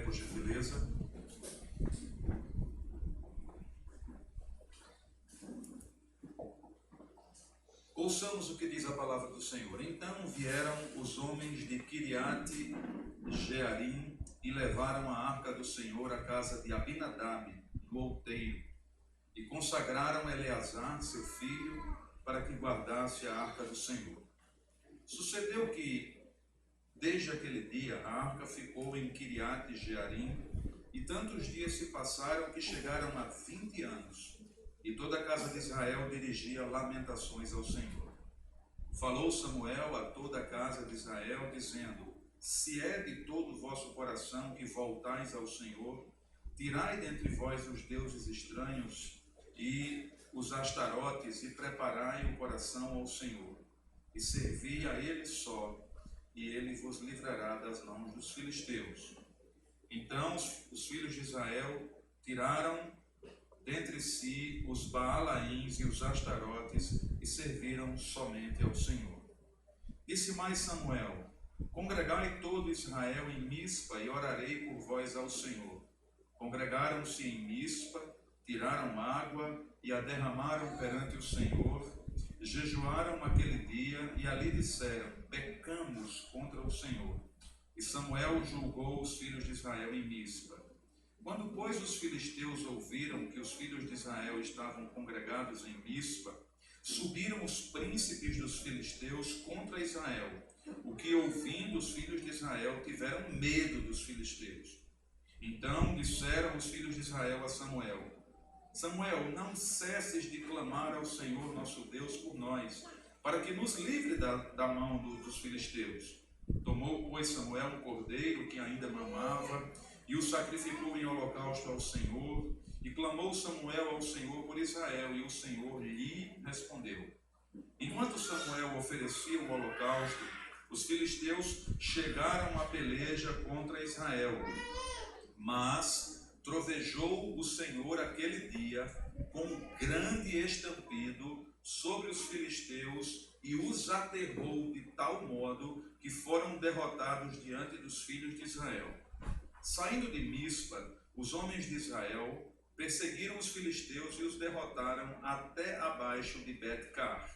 por gentileza. Ouçamos o que diz a palavra do Senhor. Então vieram os homens de Kiriate Jearim e levaram a arca do Senhor à casa de Abinadab, no outeiro, e consagraram Eleazar, seu filho, para que guardasse a arca do Senhor. Sucedeu que, desde aquele dia, a arca ficou em Kiriate Jearim, e tantos dias se passaram que chegaram a 20 anos, e toda a casa de Israel dirigia lamentações ao Senhor. Falou Samuel a toda a casa de Israel, dizendo: se é de todo o vosso coração que voltais ao Senhor, tirai dentre vós os deuses estranhos e os astarotes, e preparai o coração ao Senhor, e servi a ele só, e ele vos livrará das mãos dos filisteus. Então os filhos de Israel tiraram dentre si os Baalaíns e os Astarotes e serviram somente ao Senhor. Disse mais Samuel: congregai todo Israel em Mispa e orarei por vós ao Senhor. Congregaram-se em Mispa, tiraram água e a derramaram perante o Senhor, jejuaram aquele dia e ali disseram: pecamos contra o Senhor. E Samuel julgou os filhos de Israel em Mispa. Quando, pois, os filisteus ouviram que os filhos de Israel estavam congregados em Mispa, subiram os príncipes dos filisteus contra Israel, o que, ouvindo os filhos de Israel, tiveram medo dos filisteus. Então disseram os filhos de Israel a Samuel: Samuel, não cesses de clamar ao Senhor nosso Deus por nós, para que nos livre da mão dos filisteus. Tomou, pois, Samuel um cordeiro que ainda mamava, e o sacrificou em holocausto ao Senhor, e clamou Samuel ao Senhor por Israel, e o Senhor lhe respondeu. Enquanto Samuel oferecia o holocausto, os filisteus chegaram à peleja contra Israel. Mas trovejou o Senhor aquele dia com um grande estampido sobre os filisteus, e os aterrou de tal modo que foram derrotados diante dos filhos de Israel. Saindo de Mispa, os homens de Israel perseguiram os filisteus e os derrotaram até abaixo de Bet-car.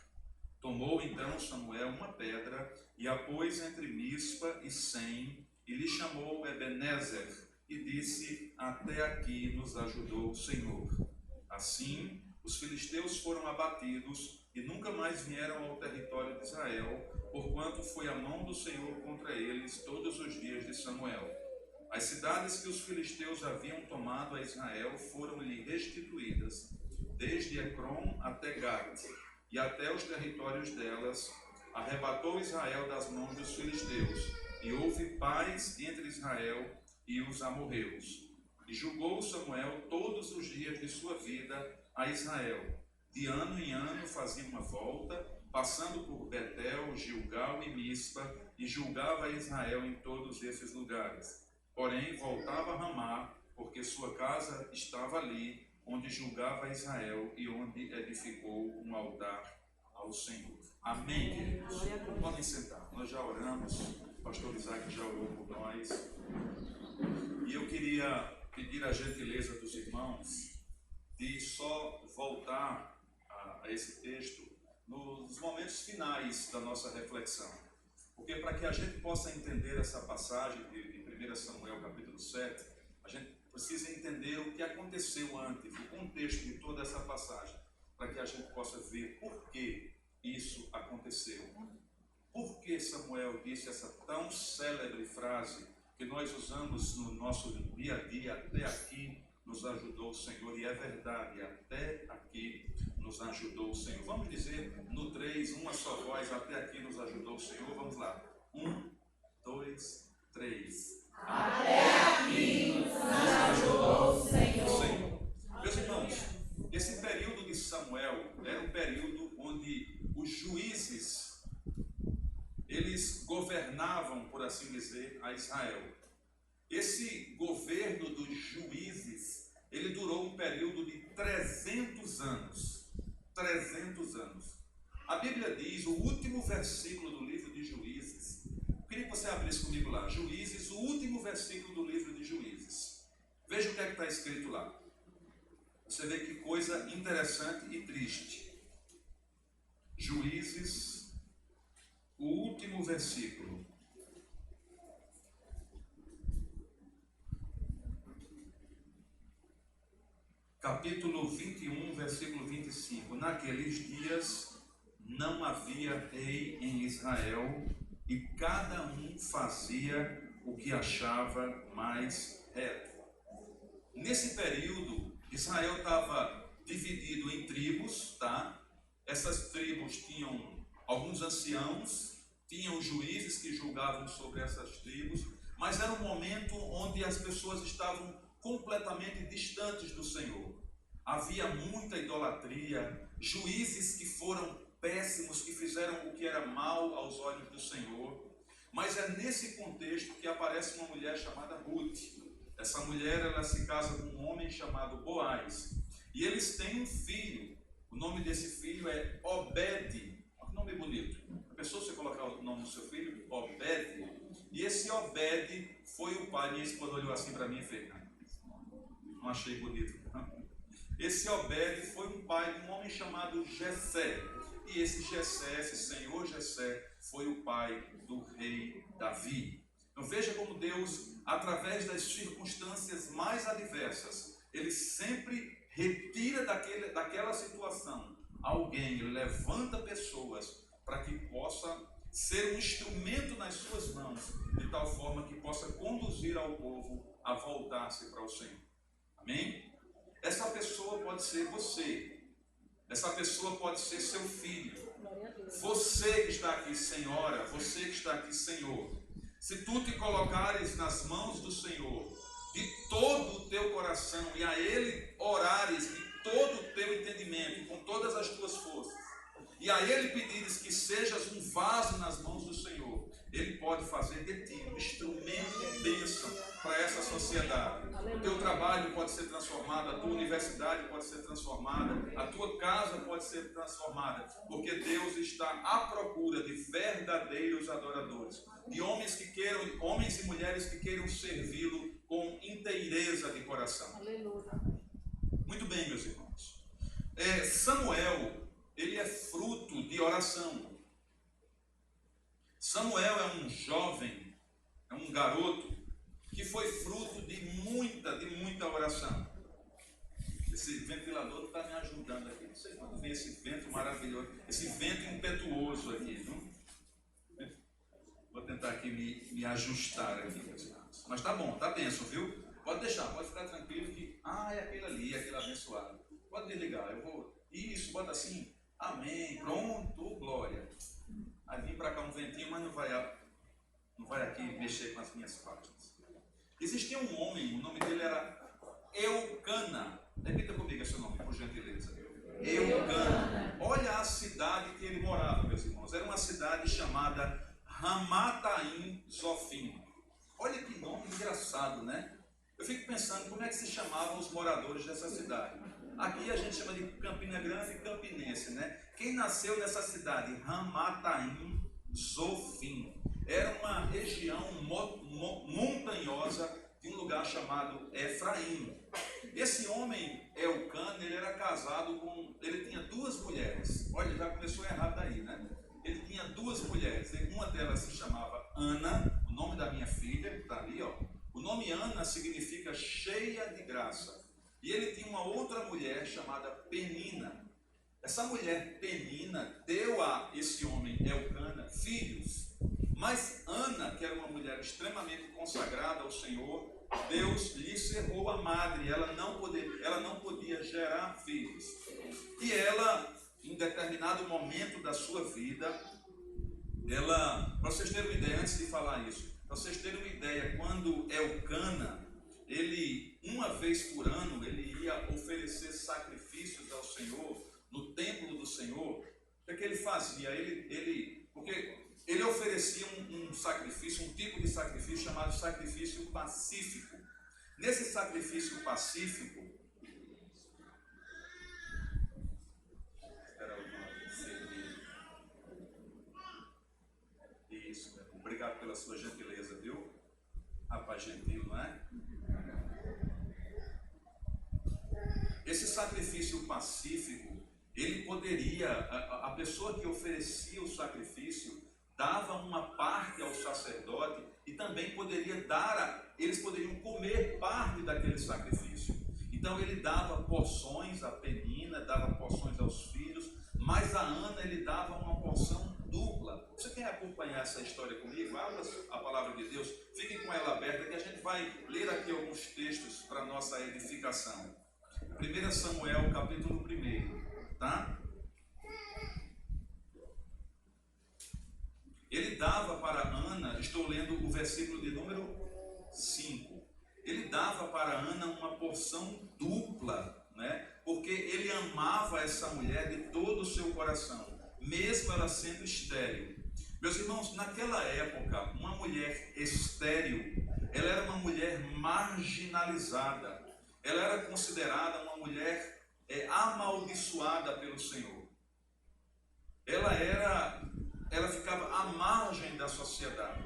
Tomou então Samuel uma pedra e a pôs entre Mispa e Sem, e lhe chamou Ebenezer, e disse: até aqui nos ajudou o Senhor. Assim, os filisteus foram abatidos e nunca mais vieram ao território de Israel, porquanto foi a mão do Senhor contra eles todos os dias de Samuel. As cidades que os filisteus haviam tomado a Israel foram-lhe restituídas, desde Ecrom até Gate, e até os territórios delas arrebatou Israel das mãos dos filisteus, e houve paz entre Israel e os amorreus. E julgou Samuel todos os dias de sua vida a Israel. De ano em ano fazia uma volta, passando por Betel, Gilgal e Mispa, e julgava Israel em todos esses lugares. Porém, voltava a Ramá, porque sua casa estava ali, onde julgava Israel e onde edificou um altar ao Senhor. Amém, queridos? Podem sentar. Nós já oramos, o pastor Isaac já orou por nós. E eu queria pedir a gentileza dos irmãos de só voltar a esse texto nos momentos finais da nossa reflexão. Porque para que a gente possa entender essa passagem de 1 Samuel capítulo 7, a gente precisa entender o que aconteceu antes, o contexto de toda essa passagem, para que a gente possa ver por que isso aconteceu. Por que Samuel disse essa tão célebre frase que nós usamos no nosso dia a dia: até aqui nos ajudou o Senhor, e é verdade, até aqui nos ajudou o Senhor. Vamos dizer no 3, uma só voz: até aqui nos ajudou o Senhor. Vamos lá. 1, 2, 3. Até aqui nos ajudou o Senhor. Meus irmãos, esse período de Samuel era um período onde os juízes, eles governavam, por assim dizer, a Israel. Esse governo dos juízes, ele durou um período de 300 anos. 300 anos. A Bíblia diz, o último versículo do livro de Juízes, eu queria que você abrisse comigo lá, Juízes, o último versículo do livro de Juízes. escrito lá. Você vê que coisa interessante e triste. Juízes, o último versículo. Capítulo 21, versículo 25. Naqueles dias não havia rei em Israel, e cada um fazia o que achava mais reto. Nesse período, Israel estava dividido em tribos, tá? Essas tribos tinham alguns anciãos, tinham juízes que julgavam sobre essas tribos, mas era um momento onde as pessoas estavam completamente distantes do Senhor. Havia muita idolatria, juízes que foram péssimos, que fizeram o que era mal aos olhos do Senhor. Mas é nesse contexto que aparece uma mulher chamada Ruth. Essa mulher, ela se casa com um homem chamado Boaz. E eles têm um filho. O nome desse filho é Obed. Olha que nome bonito. A pessoa, você colocar o nome do seu filho, Obed. E esse Obed foi o pai. Minha esposa olhou assim para mim e fez: não achei bonito. Esse Obed foi um pai de um homem chamado Jessé. E esse Jessé, esse senhor Jessé, foi o pai do rei Davi. Então veja como Deus, através das circunstâncias mais adversas, Ele sempre retira daquela situação alguém, Ele levanta pessoas para que possa ser um instrumento nas suas mãos, de tal forma que possa conduzir ao povo a voltar-se para o Senhor. Amém? Essa pessoa pode ser você. Essa pessoa pode ser seu filho. Você que está aqui, senhora, você que está aqui, senhor. Se tu te colocares nas mãos do Senhor, de todo o teu coração, e a Ele orares de todo o teu entendimento, com todas as tuas forças, e a Ele pedires que sejas um vaso nas mãos do Senhor, Ele pode fazer de ti um instrumento de bênção para essa sociedade. O teu trabalho pode ser transformado, a tua universidade pode ser transformada, a tua casa pode ser transformada, porque Deus está à procura de verdadeiros adoradores, de homens e mulheres que queiram servi-lo com inteireza de coração. Aleluia. Muito bem, meus irmãos. Samuel, ele é fruto de oração. Samuel é um jovem, é um garoto que foi fruto de muita oração. Esse ventilador está me ajudando aqui. Não sei quando vem esse vento maravilhoso, esse vento impetuoso aqui, não? Vou tentar aqui me ajustar aqui, meus irmãos. Mas tá bom, tá benção, viu? Pode deixar, pode ficar tranquilo que, é aquele ali, aquele abençoado. Pode desligar, eu vou. Isso, bota assim, amém, pronto, glória. Aí vim para cá um ventinho, mas não vai aqui mexer com as minhas páginas. Existia um homem, o nome dele era Eucana. Repita comigo esse nome, por gentileza. Eucana. Olha a cidade que ele morava, meus irmãos. Era uma cidade chamada Ramataim Zofim. Olha que nome engraçado, né? Eu fico pensando como é que se chamavam os moradores dessa cidade. Aqui a gente chama de Campina Grande e Campinense, né? Quem nasceu nessa cidade? Ramataim Zofim. Era uma região montanhosa de um lugar chamado Efraim. Esse homem, Eucana, ele era casado com... Ele tinha duas mulheres. Olha, já começou errado aí, né? Ele tinha duas mulheres. Uma delas se chamava Ana, o nome da minha filha, está ali, ó. O nome Ana significa cheia de graça. E ele tinha uma outra mulher chamada Penina. Essa mulher Penina deu a esse homem Eucana filhos. Mas Ana, que era uma mulher extremamente consagrada ao Senhor, Deus lhe cerrou a madre. Ela não podia gerar filhos. E ela, em determinado momento da sua vida, para vocês terem uma ideia, antes de falar isso, para vocês terem uma ideia, quando Eucana, ele, uma vez por ano, ele ia oferecer sacrifícios ao Senhor, no templo do Senhor. O que ele fazia? Porque ele oferecia um sacrifício, um tipo de sacrifício chamado sacrifício pacífico. Nesse sacrifício pacífico, isso, obrigado pela sua gentileza, viu? Rapaz gentil, não é? Esse sacrifício pacífico, ele poderia, a pessoa que oferecia o sacrifício, dava uma parte ao sacerdote e também poderia eles poderiam comer parte daquele sacrifício. Então ele dava porções a Penina, dava porções aos filhos, mas a Ana ele dava uma porção dupla. Você quer acompanhar essa história comigo? Abra a palavra de Deus, fiquem com ela aberta, que a gente vai ler aqui alguns textos para nossa edificação. 1 Samuel, capítulo 1, tá? Ele dava para Ana, estou lendo o versículo de número 5. Ele dava para Ana uma porção dupla, né? Porque ele amava essa mulher de todo o seu coração, mesmo ela sendo estéril. Meus irmãos, naquela época, uma mulher estéril, ela era uma mulher marginalizada. Ela era considerada uma mulher amaldiçoada pelo Senhor. Ela ficava à margem da sociedade.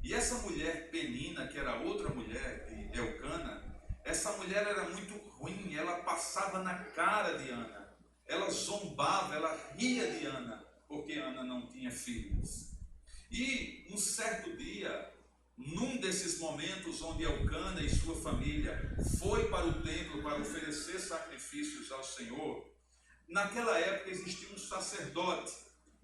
E essa mulher Penina, que era outra mulher de Elcana, essa mulher era muito ruim, ela passava na cara de Ana, ela zombava, ela ria de Ana, porque Ana não tinha filhos. E um certo dia, num desses momentos onde Elcana e sua família foi para o templo para oferecer sacrifícios ao Senhor, naquela época existia um sacerdote.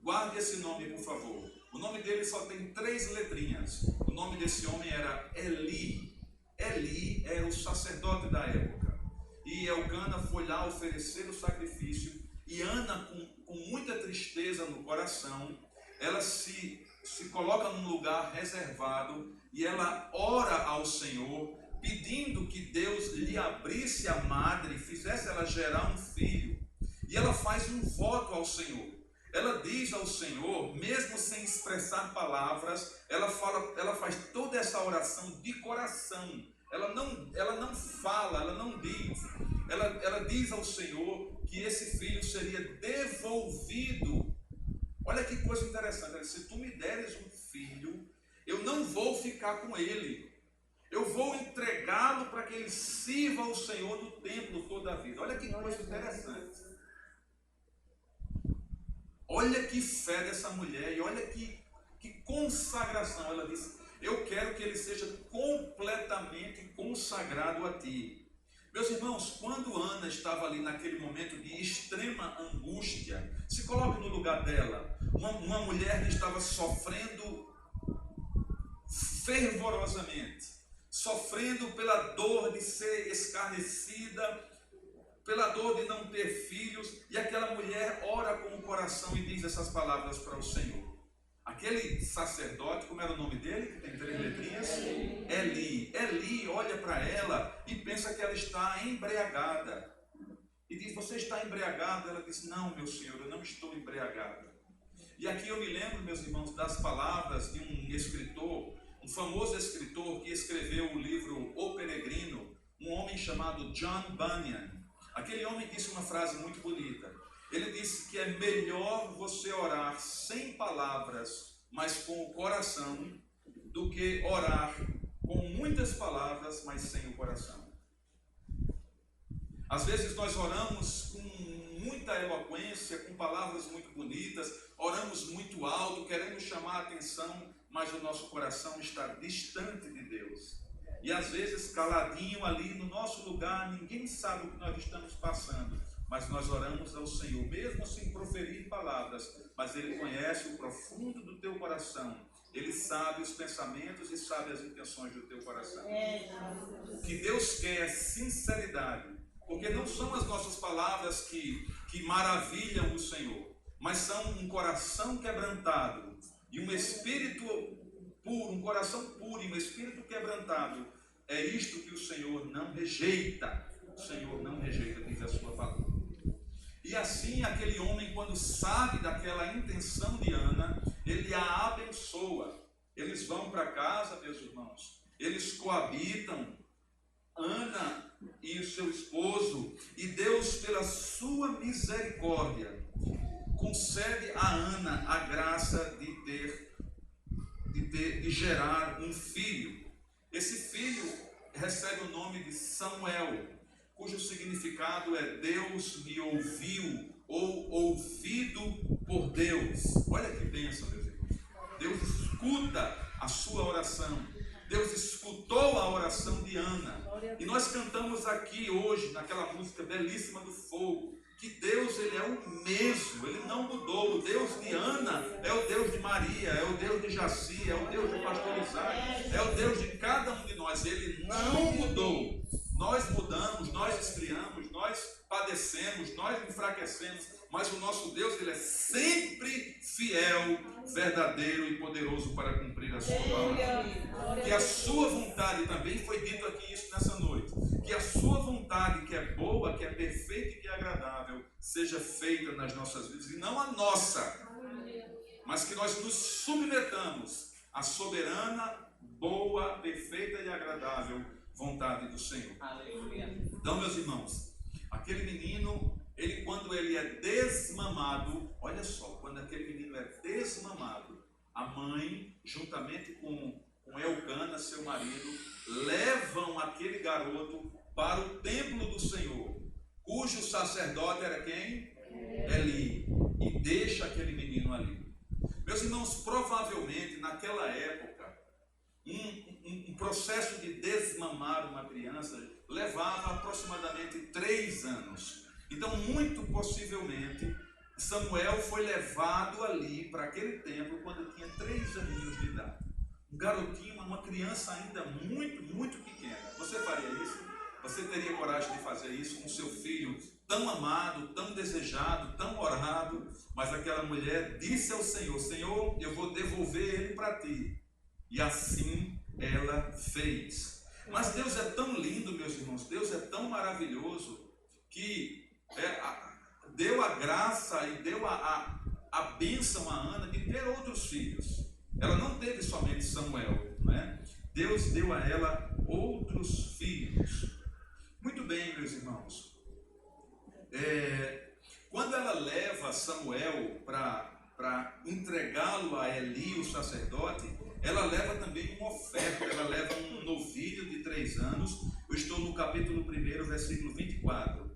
Guarde esse nome, por favor. O nome dele só tem 3 letrinhas. O nome desse homem era Eli. Eli era o sacerdote da época. E Elcana foi lá oferecer o sacrifício. E Ana, com muita tristeza no coração, ela se coloca num lugar reservado e ela ora ao Senhor, pedindo que Deus lhe abrisse a madre e fizesse ela gerar um filho. E ela faz um voto ao Senhor. Ela diz ao Senhor, mesmo sem expressar palavras, ela faz toda essa oração de coração. Ela não fala, ela não diz. Ela diz ao Senhor que esse filho seria devolvido. Olha que coisa interessante. Ela diz, se tu me deres um filho, eu não vou ficar com ele. Eu vou entregá-lo para que ele sirva ao Senhor no templo toda a vida. Olha que coisa interessante. Olha que fé dessa mulher e olha que consagração. Ela diz, eu quero que ele seja completamente consagrado a ti. Meus irmãos, quando Ana estava ali naquele momento de extrema angústia, se coloque no lugar dela, uma mulher que estava sofrendo fervorosamente, sofrendo pela dor de ser escarnecida, pela dor de não ter filhos, e aquela mulher ora com o coração e diz essas palavras para o Senhor. Aquele sacerdote, como era o nome dele, que tem 3 letrinhas? Eli. Eli olha para ela e pensa que ela está embriagada. E diz, você está embriagada? Ela diz, não, meu Senhor, eu não estou embriagada. E aqui eu me lembro, meus irmãos, das palavras de um escritor, um famoso escritor que escreveu o livro O Peregrino, um homem chamado John Bunyan. Aquele homem disse uma frase muito bonita. Ele disse que é melhor você orar sem palavras, mas com o coração, do que orar com muitas palavras, mas sem o coração. Às vezes nós oramos com muita eloquência, com palavras muito bonitas, oramos muito alto, queremos chamar a atenção, mas o nosso coração está distante de Deus. E às vezes caladinho ali no nosso lugar, ninguém sabe o que nós estamos passando, mas nós oramos ao Senhor, mesmo sem proferir palavras, mas Ele conhece o profundo do teu coração, Ele sabe os pensamentos e sabe as intenções do teu coração. O que Deus quer é sinceridade, porque não são as nossas palavras que maravilham o Senhor, mas são um coração quebrantado e um espírito puro, um coração puro e um espírito quebrantado. É isto que o Senhor não rejeita. O Senhor não rejeita, diz a sua palavra. E assim aquele homem, quando sabe daquela intenção de Ana, ele a abençoa. Eles vão para casa, meus irmãos, eles coabitam, Ana e o seu esposo, e Deus, pela sua misericórdia, concede a Ana a graça de gerar um filho. Esse filho recebe o nome de Samuel. cujo significado é Deus me ouviu ou ouvido por Deus. Olha que bênção, meus irmãos. Deus escuta a sua oração. Deus escutou a oração de Ana. E nós cantamos aqui hoje, naquela música belíssima do fogo, que Deus, ele é o mesmo, ele não mudou. O Deus de Ana é o Deus de Maria, é o Deus de Jaci, é o Deus do pastor Isaac, é o Deus de cada um de nós. Ele não mudou. Nós mudamos, nós esfriamos, nós padecemos, nós enfraquecemos, mas o nosso Deus, ele é sempre fiel, verdadeiro e poderoso para cumprir a sua palavra. Que a sua vontade, também foi dito aqui isso nessa noite, que a sua vontade, que é boa, que é perfeita e que é agradável, seja feita nas nossas vidas, e não a nossa, mas que nós nos submetamos à soberana, boa, perfeita e agradável vontade do Senhor. Então, meus irmãos, aquele menino, ele, quando ele é desmamado, olha só, quando aquele menino é desmamado, a mãe, juntamente com Elcana, seu marido, levam aquele garoto para o templo do Senhor, cujo sacerdote era quem? Eli, e deixa aquele menino ali. Meus irmãos, provavelmente naquela época, um processo de desmamar uma criança levava aproximadamente 3 anos. Então, muito possivelmente, Samuel foi levado ali para aquele templo quando tinha 3 aninhos de idade. Um garotinho, uma criança ainda muito, muito pequena. Você faria isso? Você teria coragem de fazer isso com seu filho tão amado, tão desejado, tão orado? Mas aquela mulher disse ao Senhor: Senhor, eu vou devolver ele para ti. E assim ela fez. Mas Deus é tão lindo, meus irmãos, Deus é tão maravilhoso, que deu a graça e deu a bênção a Ana de ter outros filhos. Ela não teve somente Samuel, né? Deus deu a ela outros filhos. Muito bem, meus irmãos. Quando ela leva Samuel para entregá-lo a Eli, o sacerdote, ela leva também uma oferta, ela leva um novilho de 3 anos. Eu estou no capítulo 1, versículo 24.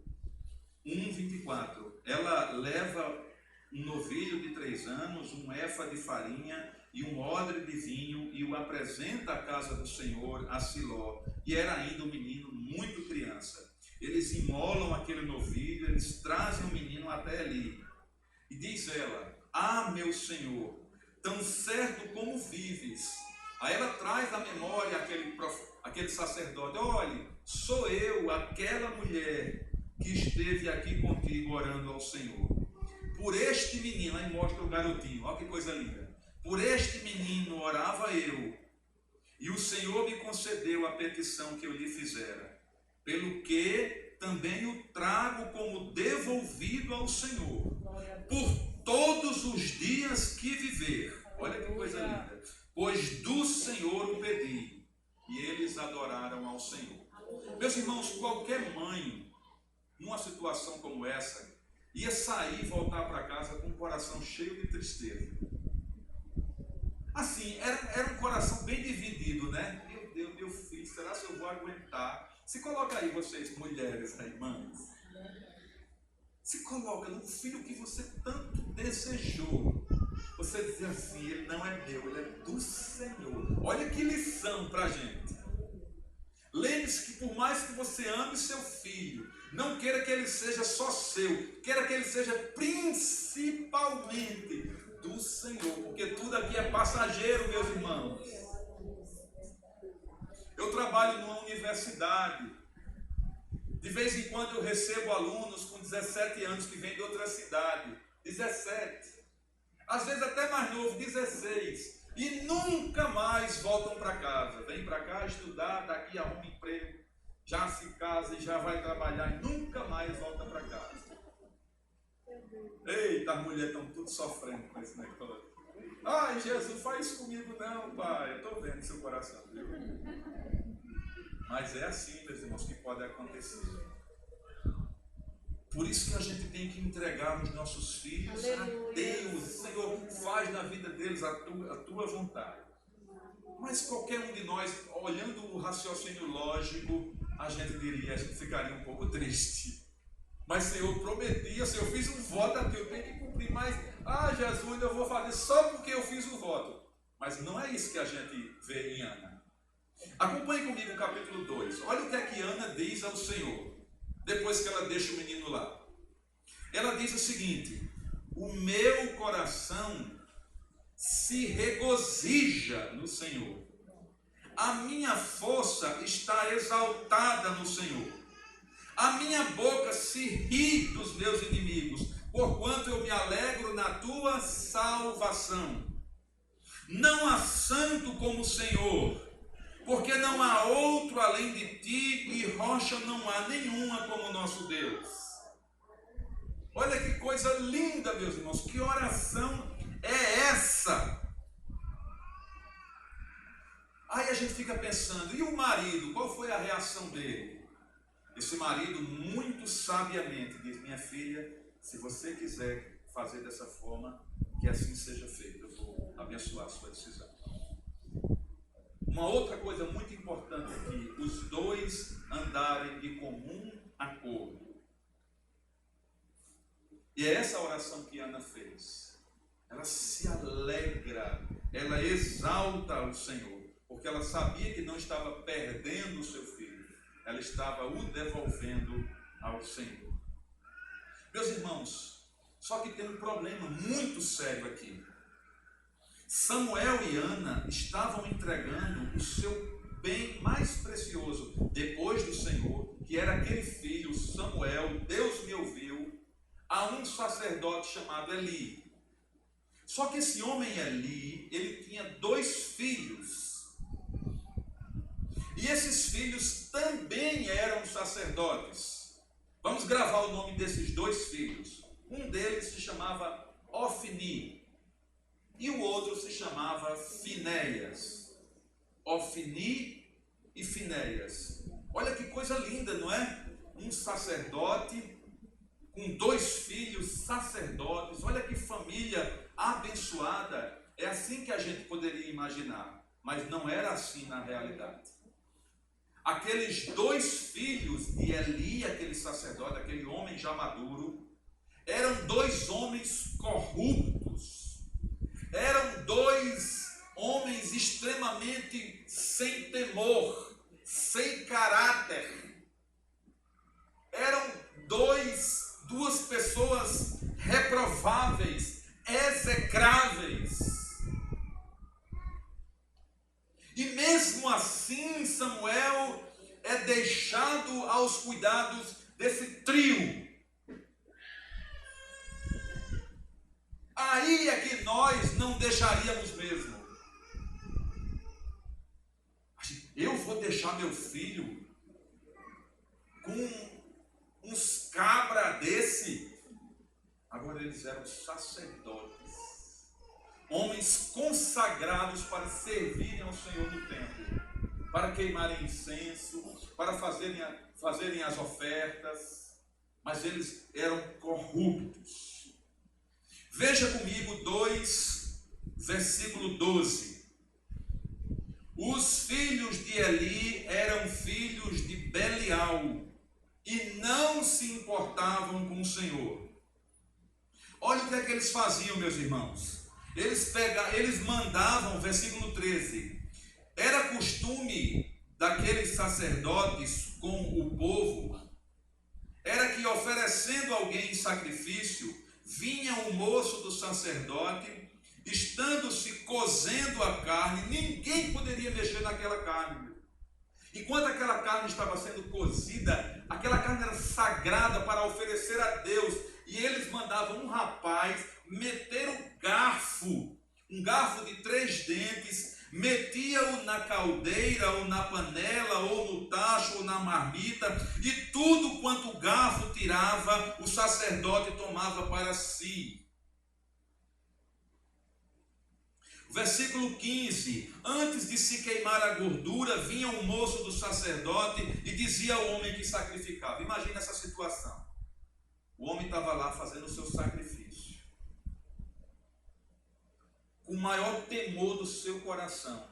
1:24. Ela leva um novilho de 3 anos, um efa de farinha e um odre de vinho, e o apresenta à casa do Senhor, a Siló. E era ainda um menino muito criança. Eles imolam aquele novilho, eles trazem o menino até ali. E diz ela: ah, meu Senhor, tão certo como vives. Aí ela traz à memória aquele sacerdote: olhe, sou eu, aquela mulher que esteve aqui contigo orando ao Senhor. Por este menino, aí mostra o garotinho, olha que coisa linda. Por este menino orava eu, e o Senhor me concedeu a petição que eu lhe fizera, pelo que também o trago como devolvido ao Senhor, por todos os dias que viver. Olha que coisa linda. Pois do Senhor o pedi, e eles adoraram ao Senhor. Meus irmãos, qualquer mãe, numa situação como essa, ia sair e voltar para casa com o coração cheio de tristeza. Assim, era um coração bem dividido, né? Meu Deus, meu filho, será que eu vou aguentar? Se coloca aí, vocês, mulheres aí, mães. Se coloca no filho que você tanto desejou. Você dizer assim: ele não é meu, ele é do Senhor. Olha que lição para a gente. Lembre-se que por mais que você ame seu filho, não queira que ele seja só seu, queira que ele seja principalmente do Senhor, porque tudo aqui é passageiro, meus irmãos. Eu trabalho numa universidade. De vez em quando eu recebo alunos com 17 anos que vêm de outra cidade. 17. Às vezes até mais novo, 16. E nunca mais voltam para casa. Vem para cá estudar, daqui arruma emprego, já se casa e já vai trabalhar e nunca mais volta para casa. Eita, as mulheres estão tudo sofrendo com esse negócio. Ai, Jesus, faz isso comigo não, pai. Eu estou vendo seu coração, viu? Mas é assim, meus irmãos, que pode acontecer. Por isso que a gente tem que entregar os nossos filhos a Deus. Senhor, faz na vida deles a tua vontade. Mas qualquer um de nós, olhando o raciocínio lógico, a gente ficaria um pouco triste. Mas Senhor, prometia, Senhor, eu fiz um voto aqui, eu tenho que cumprir mais. Jesus, eu vou fazer só porque eu fiz o voto. Mas não é isso que a gente vê em Ana. Acompanhe comigo o capítulo 2. Olha o que é que Ana diz ao Senhor, depois que ela deixa o menino lá. Ela diz o seguinte: o meu coração se regozija no Senhor. A minha força está exaltada no Senhor. A minha boca se ri dos meus inimigos, porquanto eu me alegro na tua salvação. Não há santo como o Senhor, porque não há outro além de ti, e rocha não há nenhuma como o nosso Deus. Olha que coisa linda, meus irmãos, que oração é essa? Aí a gente fica pensando, e o marido, qual foi a reação dele? Esse marido muito sabiamente diz: minha filha, se você quiser fazer dessa forma, que assim seja feito, eu vou abençoar a sua decisão. Uma outra coisa muito importante aqui, os dois andarem de comum acordo. E é essa oração que Ana fez. Ela se alegra, ela exalta o Senhor, porque ela sabia que não estava perdendo o seu filho, ela estava o devolvendo ao Senhor. Meus irmãos, só que tem um problema muito sério aqui. Samuel e Ana estavam entregando o seu bem mais precioso, depois do Senhor, que era aquele filho, Samuel, Deus me ouviu, a um sacerdote chamado Eli. Só que esse homem Eli, ele tinha 2 filhos. E esses filhos também eram sacerdotes. Vamos gravar o nome desses 2 filhos. Um deles se chamava Ofni e o outro se chamava Finéias. Ofni e Finéias. Olha que coisa linda, não é? Um sacerdote com 2 filhos sacerdotes. Olha que família abençoada. É assim que a gente poderia imaginar, mas não era assim na realidade. Aqueles 2 filhos de Eli, aquele sacerdote, aquele homem já maduro, eram 2 homens corruptos. Eram 2 homens extremamente sem temor, sem caráter. Eram duas pessoas reprováveis, execráveis. E mesmo assim, Samuel é deixado aos cuidados desse trio. Aí é que nós não deixaríamos mesmo. Eu vou deixar meu filho com uns cabra desse? Agora eles eram sacerdotes, homens consagrados para servirem ao Senhor no templo, para queimarem incenso, para fazerem as ofertas, mas eles eram corruptos. Veja comigo 2, versículo 12. Os filhos de Eli eram filhos de Belial e não se importavam com o Senhor. Olha o que é que eles faziam, meus irmãos. Eles mandavam, versículo 13, era costume daqueles sacerdotes com o povo, era que oferecendo alguém sacrifício, vinha o moço do sacerdote, estando-se cozendo a carne, ninguém poderia mexer naquela carne. Enquanto aquela carne estava sendo cozida, aquela carne era sagrada para oferecer a Deus, e eles mandavam um rapaz meter um garfo de 3 dentes, metia-o na caldeira, ou na panela, ou no tacho, ou na marmita, e tudo quanto o garfo tirava, o sacerdote tomava para si. Versículo 15, antes de se queimar a gordura, vinha o moço do sacerdote e dizia ao homem que sacrificava. Imagina essa situação. O homem estava lá fazendo o seu sacrifício, com o maior temor do seu coração.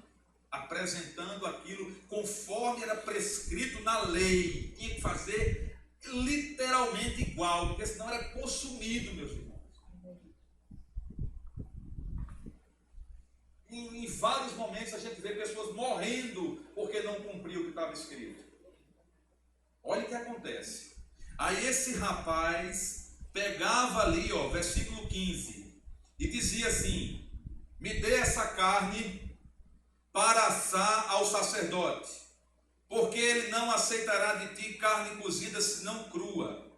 apresentando aquilo conforme era prescrito na lei. Tinha que fazer literalmente igual, porque senão era consumido, meus irmãos. Em vários momentos a gente vê pessoas morrendo porque não cumpriu o que estava escrito. Olha o que acontece. Aí esse rapaz pegava ali, versículo 15, e dizia assim: me dê essa carne para assar ao sacerdote, porque ele não aceitará de ti carne cozida senão crua.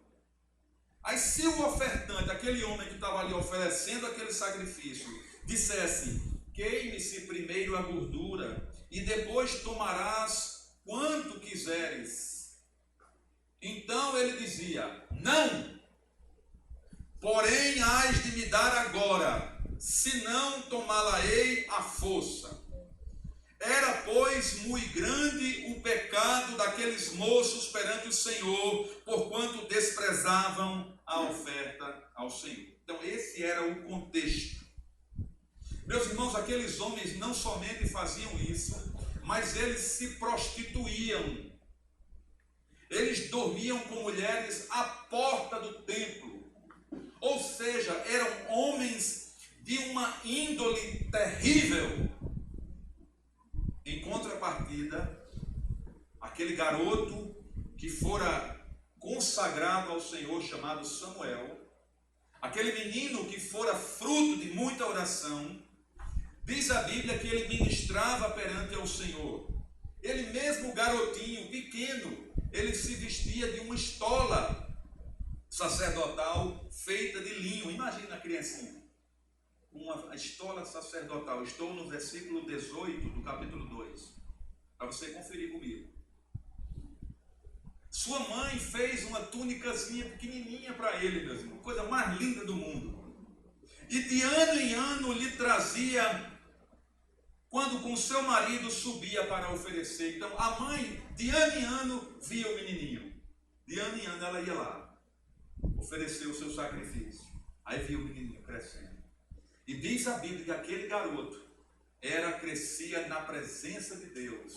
Aí se o ofertante, aquele homem que estava ali oferecendo aquele sacrifício, dissesse: queime-se primeiro a gordura e depois tomarás quanto quiseres, então ele dizia: não, porém hás de me dar agora, senão tomá-la-ei à força. Era, pois, muito grande o pecado daqueles moços perante o Senhor, porquanto desprezavam a oferta ao Senhor. Então esse era o contexto. Meus irmãos, aqueles homens não somente faziam isso, mas eles se prostituíam. Eles dormiam com mulheres à porta do templo. Ou seja, eram homens de uma índole terrível. Em contrapartida, aquele garoto que fora consagrado ao Senhor, chamado Samuel, aquele menino que fora fruto de muita oração, diz a Bíblia que ele ministrava perante ao Senhor. Ele mesmo, garotinho, pequeno, ele se vestia de uma estola sacerdotal feita de linho. Imagina a criancinha, uma estola sacerdotal. Estou no versículo 18 do capítulo 2, para você conferir comigo. Sua mãe fez uma túnicazinha pequenininha para ele, meu irmão, coisa mais linda do mundo. E de ano em ano lhe trazia, quando com seu marido subia para oferecer. Então a mãe, de ano em ano, via o menininho. De ano em ano ela ia lá, oferecer o seu sacrifício. Aí via o menininho crescendo. E diz a Bíblia que aquele garoto crescia na presença de Deus.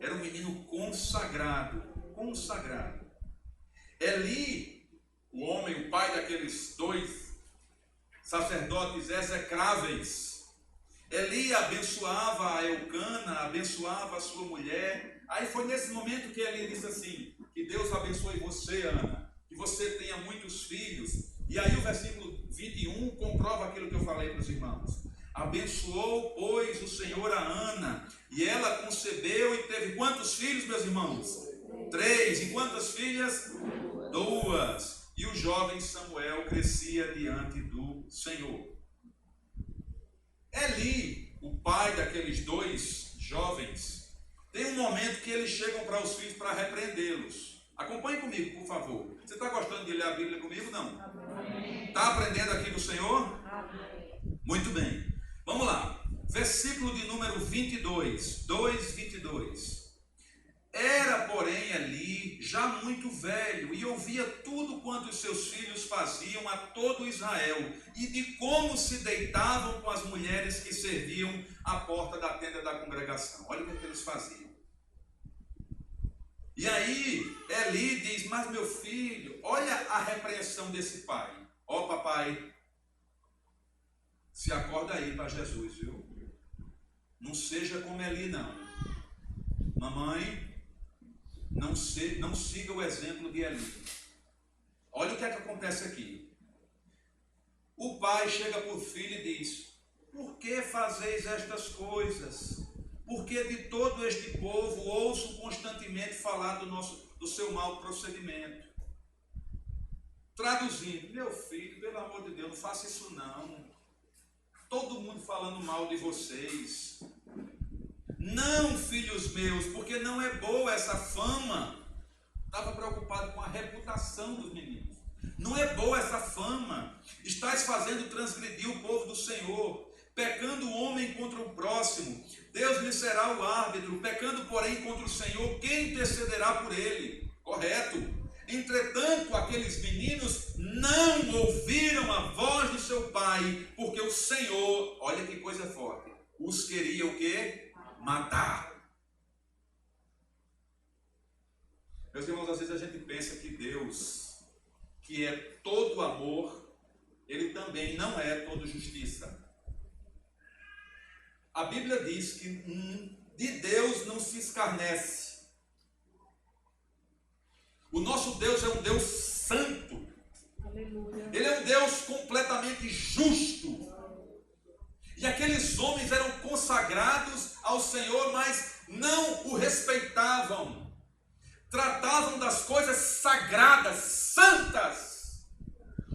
Era um menino consagrado. Eli, o homem, o pai daqueles dois sacerdotes execráveis, Eli abençoava a Eucana, abençoava a sua mulher. Aí foi nesse momento que Eli disse assim: que Deus abençoe você, Ana, que você tenha muitos filhos. E aí o versículo 21 comprova aquilo que eu falei para os irmãos. Abençoou, pois, o Senhor a Ana, e ela concebeu e teve quantos filhos, meus irmãos? 3. E quantas filhas? 2. E o jovem Samuel crescia diante do Senhor. Eli, o pai daqueles dois jovens, tem um momento que eles chegam para os filhos para repreendê-los. Acompanhe comigo, por favor. Você está gostando de ler a Bíblia comigo? Não? Está aprendendo aqui do Senhor? Amém. Muito bem. Vamos lá. Versículo de número 22. 2:22. Era, porém, Eli já muito velho e ouvia tudo quanto os seus filhos faziam a todo Israel e de como se deitavam com as mulheres que serviam à porta da tenda da congregação. Olha o que eles faziam. E aí Eli diz: mas meu filho, olha a repreensão desse pai. Ó papai, se acorda aí para Jesus, viu? Não seja como Eli não. Mamãe, não siga o exemplo de Eli. Olha o que é que acontece aqui. O pai chega para o filho e diz: por que fazeis estas coisas? Porque de todo este povo ouço constantemente falar do seu mau procedimento. Traduzindo: meu filho, pelo amor de Deus, não faça isso não. Todo mundo falando mal de vocês. Não, filhos meus, porque não é boa essa fama. Estava preocupado com a reputação dos meninos. Não é boa essa fama. Estás fazendo transgredir o povo do Senhor, pecando o homem contra o próximo. Deus lhe será o árbitro. Pecando, porém, contra o Senhor, quem intercederá por ele? Correto. Entretanto, aqueles meninos não ouviram a voz do seu pai, porque o Senhor, olha que coisa forte, os queria o quê? matar. Meus irmãos, às vezes a gente pensa que Deus, que é todo amor, Ele também não é todo justiça. A Bíblia diz que de Deus não se escarnece. O nosso Deus é um Deus santo. Aleluia. Ele é um Deus completamente justo. E aqueles homens eram consagrados ao Senhor, mas não o respeitavam. Tratavam das coisas sagradas, santas,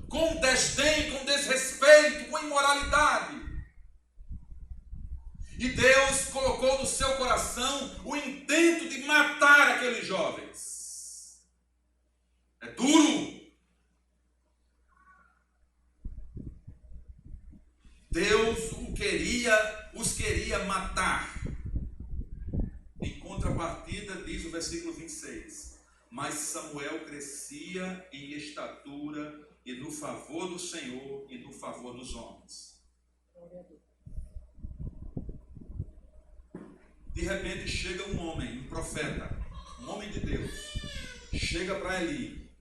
com desdém, com desrespeito, com imoralidade. E Deus colocou no seu coração o intento de matar aqueles jovens. É duro. Deus os queria matar. Em contrapartida, diz o versículo 26, mas Samuel crescia em estatura e no favor do Senhor e no favor dos homens. De repente chega um homem, um profeta, um homem de Deus, chega para Eli,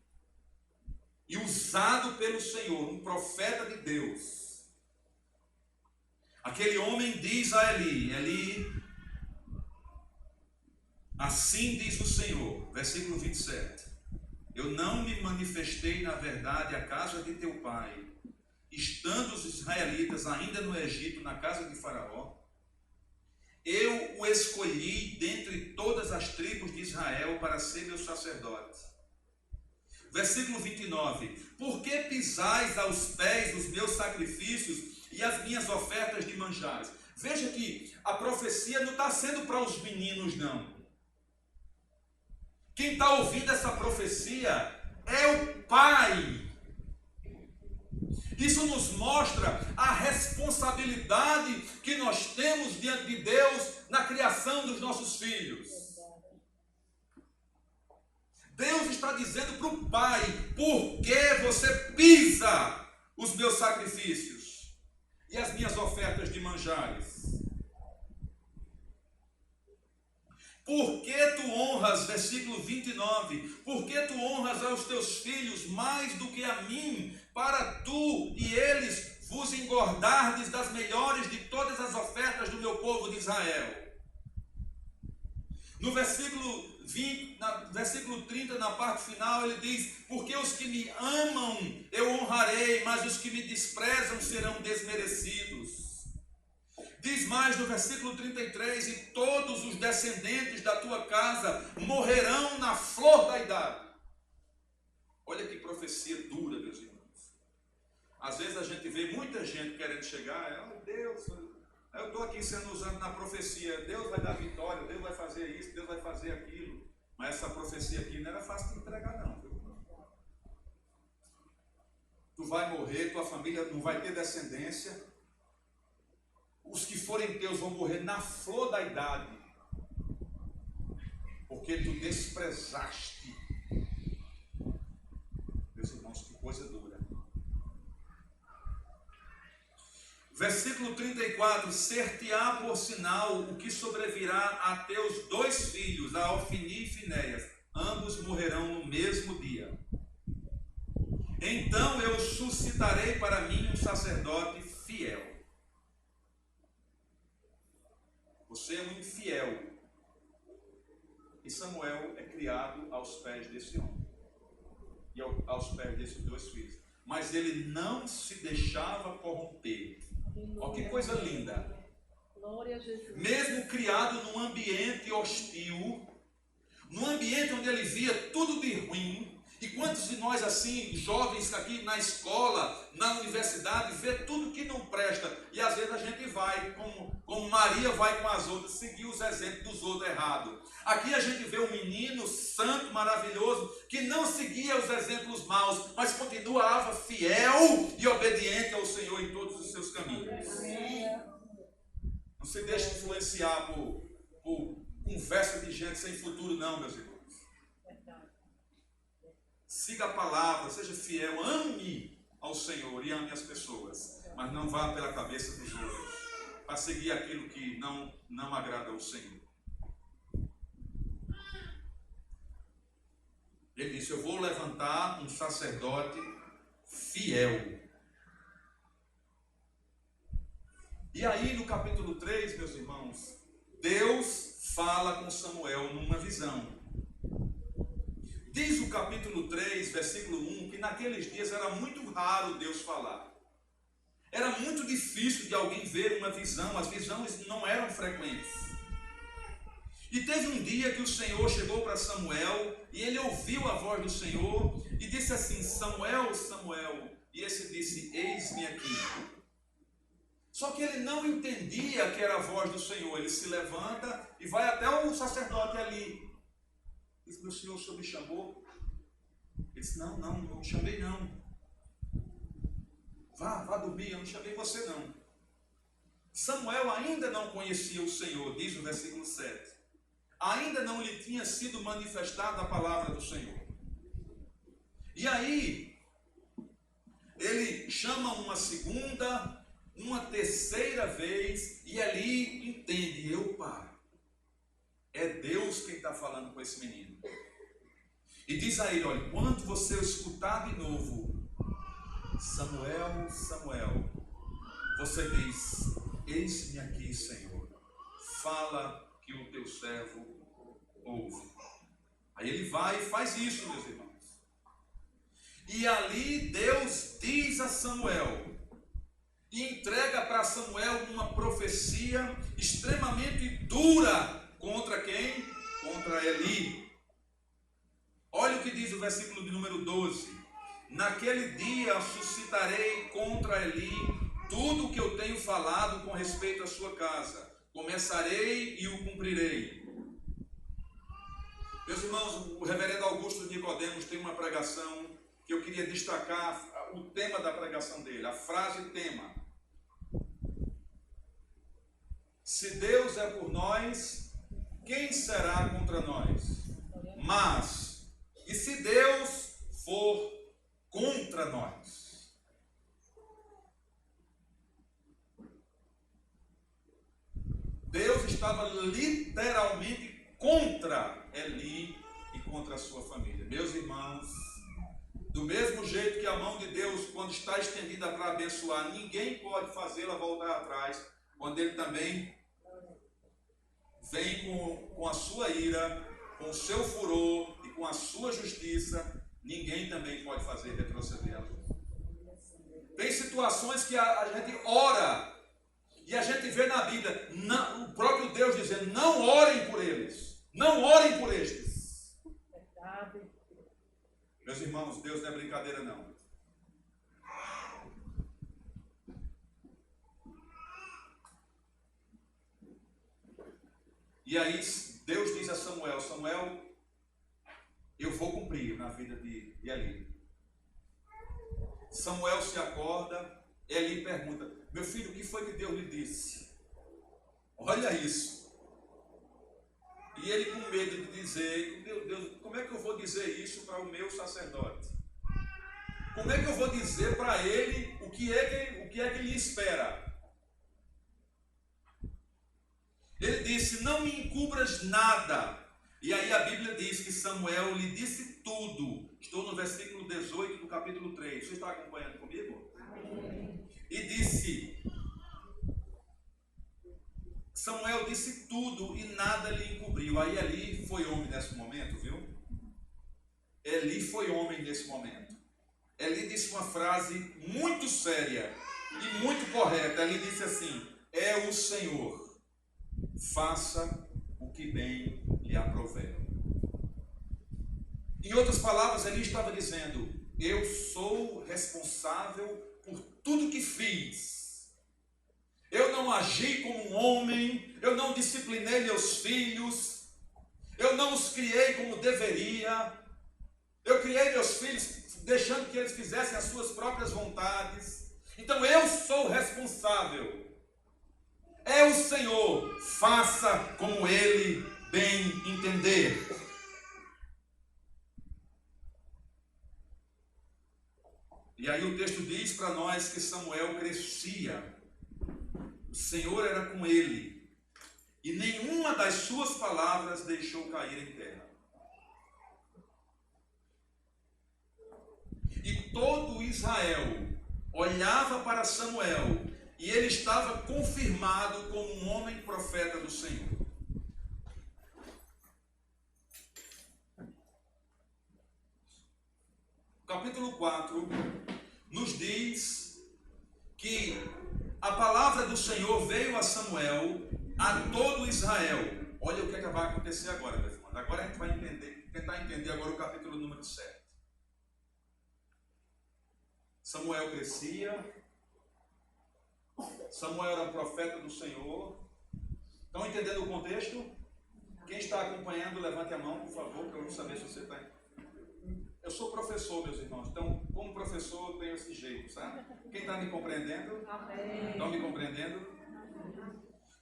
e usado pelo Senhor, um profeta de Deus, aquele homem diz a Eli, Eli, assim diz o Senhor, versículo 27, eu não me manifestei na verdade à casa de teu pai, estando os israelitas ainda no Egito, na casa de Faraó, eu o escolhi dentre todas as tribos de Israel para ser meu sacerdote. Versículo 29, por que pisais aos pés os meus sacrifícios e as minhas ofertas de manjares? Veja que a profecia não está sendo para os meninos, não. Quem está ouvindo essa profecia é o pai. Isso nos mostra a responsabilidade que nós temos diante de Deus na criação dos nossos filhos. Deus está dizendo para o pai, por que você pisa os meus sacrifícios e as minhas ofertas de manjares? Por que tu honras, versículo 29, por que tu honras aos teus filhos mais do que a mim, para tu e eles vos engordardes das melhores de todas as ofertas do meu povo de Israel? No versículo 30, na parte final, ele diz, porque os que me amam eu honrarei, mas os que me desprezam serão desmerecidos. Diz mais no versículo 33, e todos os descendentes da tua casa morrerão na flor da idade. Olha que profecia dura, meus irmãos. Às vezes a gente vê muita gente querendo chegar, oh Deus, eu estou aqui sendo usado na profecia, Deus vai dar vitória, Deus vai fazer isso, Deus vai fazer aquilo. Mas essa profecia aqui não era fácil de entregar, não. Viu? Tu vai morrer, tua família não vai ter descendência. Os que forem teus vão morrer na flor da idade, porque tu desprezaste. Meus irmãos, que coisa dura. Versículo 34, ser-te-á por sinal o que sobrevirá a teus dois filhos, a Ofni e Finéias, ambos morrerão no mesmo dia. Então eu suscitarei para mim um sacerdote fiel. Você é um infiel. E Samuel é criado aos pés desse homem. E aos pés desses dois filhos. Mas ele não se deixava corromper. Olha que coisa linda. Glória a Jesus. Mesmo criado num ambiente hostil, num ambiente onde ele via tudo de ruim. E quantos de nós assim, jovens aqui na escola, na universidade, vê tudo que não presta. E às vezes a gente vai, como Maria vai com as outras, seguir os exemplos dos outros errados. Aqui a gente vê um menino santo, maravilhoso, que não seguia os exemplos maus, mas continuava fiel e obediente ao Senhor em todos os seus caminhos. Não se deixe influenciar por conversa de gente sem futuro, não, meus irmãos. Siga a palavra, seja fiel, ame ao Senhor e ame as pessoas, mas não vá pela cabeça dos outros. para seguir aquilo que não agrada ao Senhor. Ele disse: eu vou levantar um sacerdote fiel. E aí no capítulo 3, meus irmãos, Deus fala com Samuel numa visão. Diz o capítulo 3, versículo 1, que naqueles dias era muito raro Deus falar. Era muito difícil de alguém ver uma visão, as visões não eram frequentes. E teve um dia que o Senhor chegou para Samuel, e ele ouviu a voz do Senhor, e disse assim: Samuel, Samuel. E esse disse: eis-me aqui. Só que ele não entendia que era a voz do Senhor. Ele se levanta e vai até o sacerdote ali. Diz: meu senhor, o senhor me chamou? Ele disse: não me chamei não. Vá dormir, eu não chamei você não. Samuel ainda não conhecia o Senhor, diz o versículo 7. Ainda não lhe tinha sido manifestada a palavra do Senhor. E aí, ele chama uma segunda, uma terceira vez, e ali entende: é Deus quem está falando com esse menino. E diz a ele: olha, quando você o escutar de novo, Samuel, Samuel, você diz: eis-me aqui, Senhor, fala que o teu servo ouve. Aí ele vai e faz isso, meus irmãos. E ali Deus diz a Samuel, e entrega para Samuel uma profecia extremamente dura. Contra quem? Contra Eli. Olha o que diz o versículo de número 12. Naquele dia suscitarei contra Eli tudo o que eu tenho falado com respeito à sua casa. Começarei e o cumprirei. Meus irmãos, o reverendo Augusto Nicodemos tem uma pregação que eu queria destacar, o tema da pregação dele, a frase tema. Se Deus é por nós, quem será contra nós? Mas, e se Deus for contra nós? Deus estava literalmente contra Eli e contra a sua família. Meus irmãos, do mesmo jeito que a mão de Deus, quando está estendida para abençoar, ninguém pode fazê-la voltar atrás, quando Ele também vem com a sua ira, com o seu furor e com a sua justiça, ninguém também pode fazer retroceder a Deus. Tem situações que a gente ora e a gente vê na Bíblia o próprio Deus dizendo: não orem por eles, não orem por estes. Meus irmãos, Deus não é brincadeira não. E aí Deus diz a Samuel: Samuel, eu vou cumprir na vida de Eli. Samuel se acorda, Eli pergunta: meu filho, o que foi que Deus lhe disse? Olha isso. E ele, com medo de dizer: meu Deus, como é que eu vou dizer isso para o meu sacerdote? Como é que eu vou dizer para ele o que é que ele espera? Ele disse: não me encubras nada. E aí a Bíblia diz que Samuel lhe disse tudo. Estou no versículo 18 do capítulo 3. Você está acompanhando comigo? Amém. E disse, Samuel disse tudo e nada lhe encobriu. Aí Eli foi homem nesse momento, viu? Eli foi homem nesse momento. Eli disse uma frase muito séria e muito correta. Ele disse assim: é o Senhor. Faça o que bem lhe aprouver. Em outras palavras, ele estava dizendo: eu sou responsável por tudo que fiz. Eu não agi como um homem, eu não disciplinei meus filhos, eu não os criei como deveria. Eu criei meus filhos deixando que eles fizessem as suas próprias vontades. Então eu sou responsável. É o Senhor, faça como Ele bem entender. E aí o texto diz para nós que Samuel crescia. Senhor era com ele, e nenhuma das suas palavras deixou cair em terra. E todo Israel olhava para Samuel, e ele estava confirmado como um homem profeta do Senhor. Capítulo 4 nos diz que a palavra do Senhor veio a Samuel, a todo Israel. Olha o que vai acontecer agora, meus irmãos. Agora a gente vai tentar entender agora o capítulo número 7. Samuel crescia. Samuel era profeta do Senhor. Estão entendendo o contexto? Quem está acompanhando, levante a mão, por favor, para eu não saber se você está. Eu sou professor, meus irmãos, então, como professor, eu tenho esse jeito, sabe? Quem está me compreendendo? Amém. Estão me compreendendo?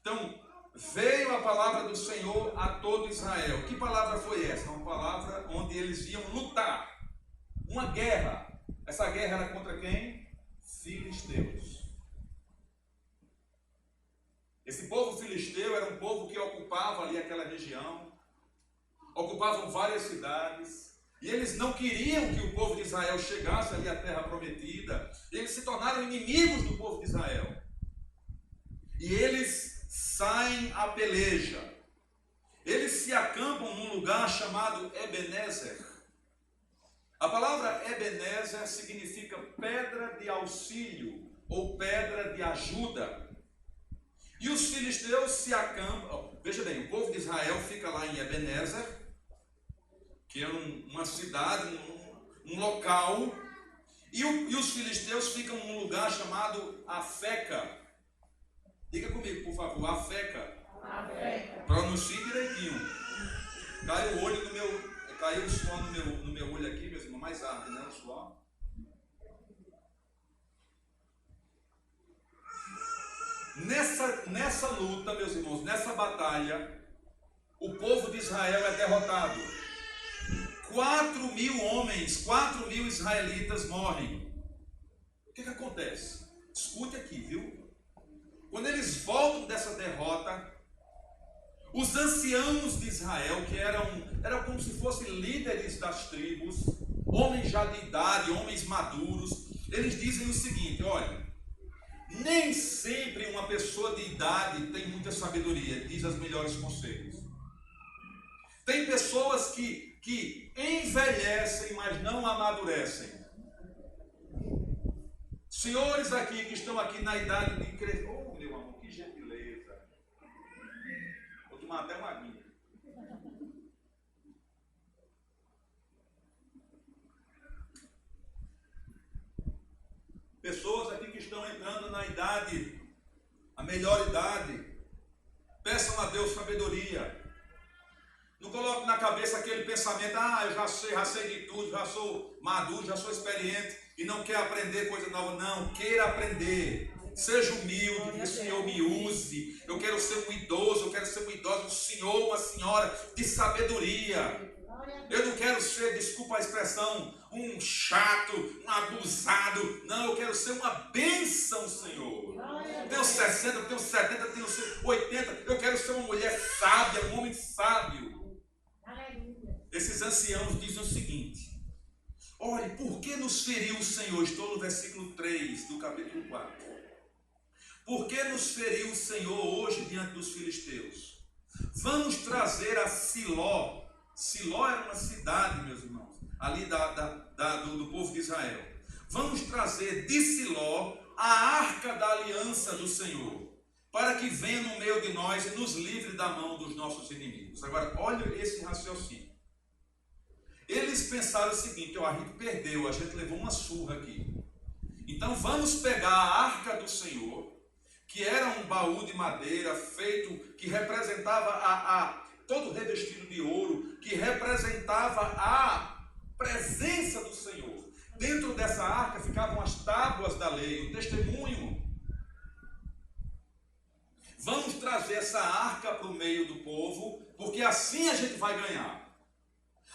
Então, veio a palavra do Senhor a todo Israel. Que palavra foi essa? Uma palavra onde eles iam lutar. Uma guerra. Essa guerra era contra quem? Filisteus. Esse povo filisteu era um povo que ocupava ali aquela região. Ocupavam várias cidades. E eles não queriam que o povo de Israel chegasse ali à terra prometida. Eles se tornaram inimigos do povo de Israel. E eles saem à peleja. Eles se acampam num lugar chamado Ebenezer. A palavra Ebenezer significa pedra de auxílio ou pedra de ajuda. E os filisteus se acampam. Veja bem, o povo de Israel fica lá em Ebenezer, que é uma cidade, um local, e os filisteus ficam num lugar chamado Afeca. Diga comigo, por favor, Afeca. Afeca. Pronuncie direitinho. Caiu o suor no meu olho aqui, meus irmãos, mais arde, né, o suor? Nessa luta, meus irmãos, nessa batalha, o povo de Israel é derrotado. 4.000 homens, 4.000 israelitas morrem. O que acontece? Escute aqui, viu? Quando eles voltam dessa derrota, os anciãos de Israel, que eram como se fossem líderes das tribos, homens já de idade, homens maduros, eles dizem o seguinte: olha, nem sempre uma pessoa de idade tem muita sabedoria, diz os melhores conselhos. Tem pessoas que envelhecem, mas não amadurecem. Senhores aqui que estão aqui na idade de crescer. Oh, meu amor, que gentileza. Vou tomar até uma aguinha. Pessoas aqui que estão entrando na idade, a melhor idade, peçam a Deus sabedoria. Não coloque na cabeça aquele pensamento: eu já sei de tudo, já sou maduro, já sou experiente e não quer aprender coisa nova. Não, queira aprender. Seja humilde, que o Senhor me use. Eu quero ser um idoso, eu quero ser uma idosa, um senhor, uma senhora de sabedoria. Eu não quero ser, desculpa a expressão, um chato, um abusado. Não, eu quero ser uma bênção, Senhor. Eu tenho 60, eu tenho 70, eu tenho 80. Eu quero ser uma mulher sábia, um homem sábio. Esses anciãos dizem o seguinte: olhe, por que nos feriu o Senhor? Estou no versículo 3 do capítulo 4. Por que nos feriu o Senhor hoje diante dos filisteus? Vamos trazer a Siló. Siló era uma cidade, meus irmãos, ali do povo de Israel. Vamos trazer de Siló a arca da aliança do Senhor, para que venha no meio de nós e nos livre da mão dos nossos inimigos. Agora, olha esse raciocínio. Eles pensaram o seguinte: a gente perdeu, a gente levou uma surra aqui. Então vamos pegar a arca do Senhor, que era um baú de madeira feito, que representava todo revestido de ouro, que representava a presença do Senhor. Dentro dessa arca ficavam as tábuas da lei, o testemunho. Vamos trazer essa arca para o meio do povo, porque assim a gente vai ganhar.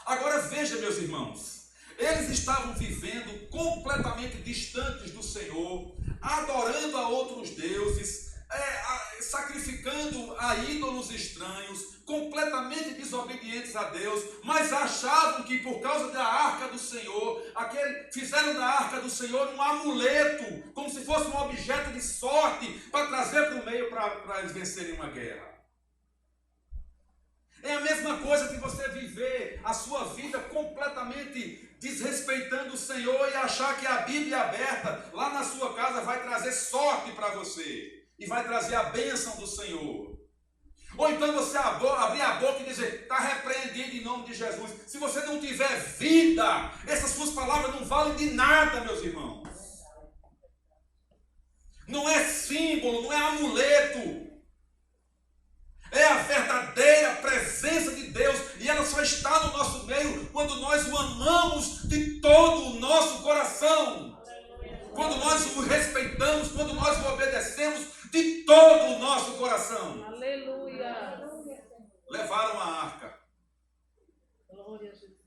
Agora veja, meus irmãos, eles estavam vivendo completamente distantes do Senhor, adorando a outros deuses, sacrificando a ídolos estranhos, completamente desobedientes a Deus, mas achavam que por causa da arca do Senhor, fizeram da arca do Senhor um amuleto, como se fosse um objeto de sorte, para trazer para o meio para eles vencerem uma guerra. É a mesma coisa que você viver a sua vida completamente desrespeitando o Senhor e achar que a Bíblia aberta lá na sua casa vai trazer sorte para você e vai trazer a bênção do Senhor. Ou então você abrir a boca e dizer, está repreendido em nome de Jesus. Se você não tiver vida, essas suas palavras não valem de nada, meus irmãos. Não é símbolo, não é amuleto. É a verdadeira presença de Deus, e ela só está no nosso meio quando nós o amamos de todo o nosso coração, quando nós o respeitamos, quando nós o obedecemos de todo o nosso coração. Aleluia. Levaram a arca. Glória a Jesus.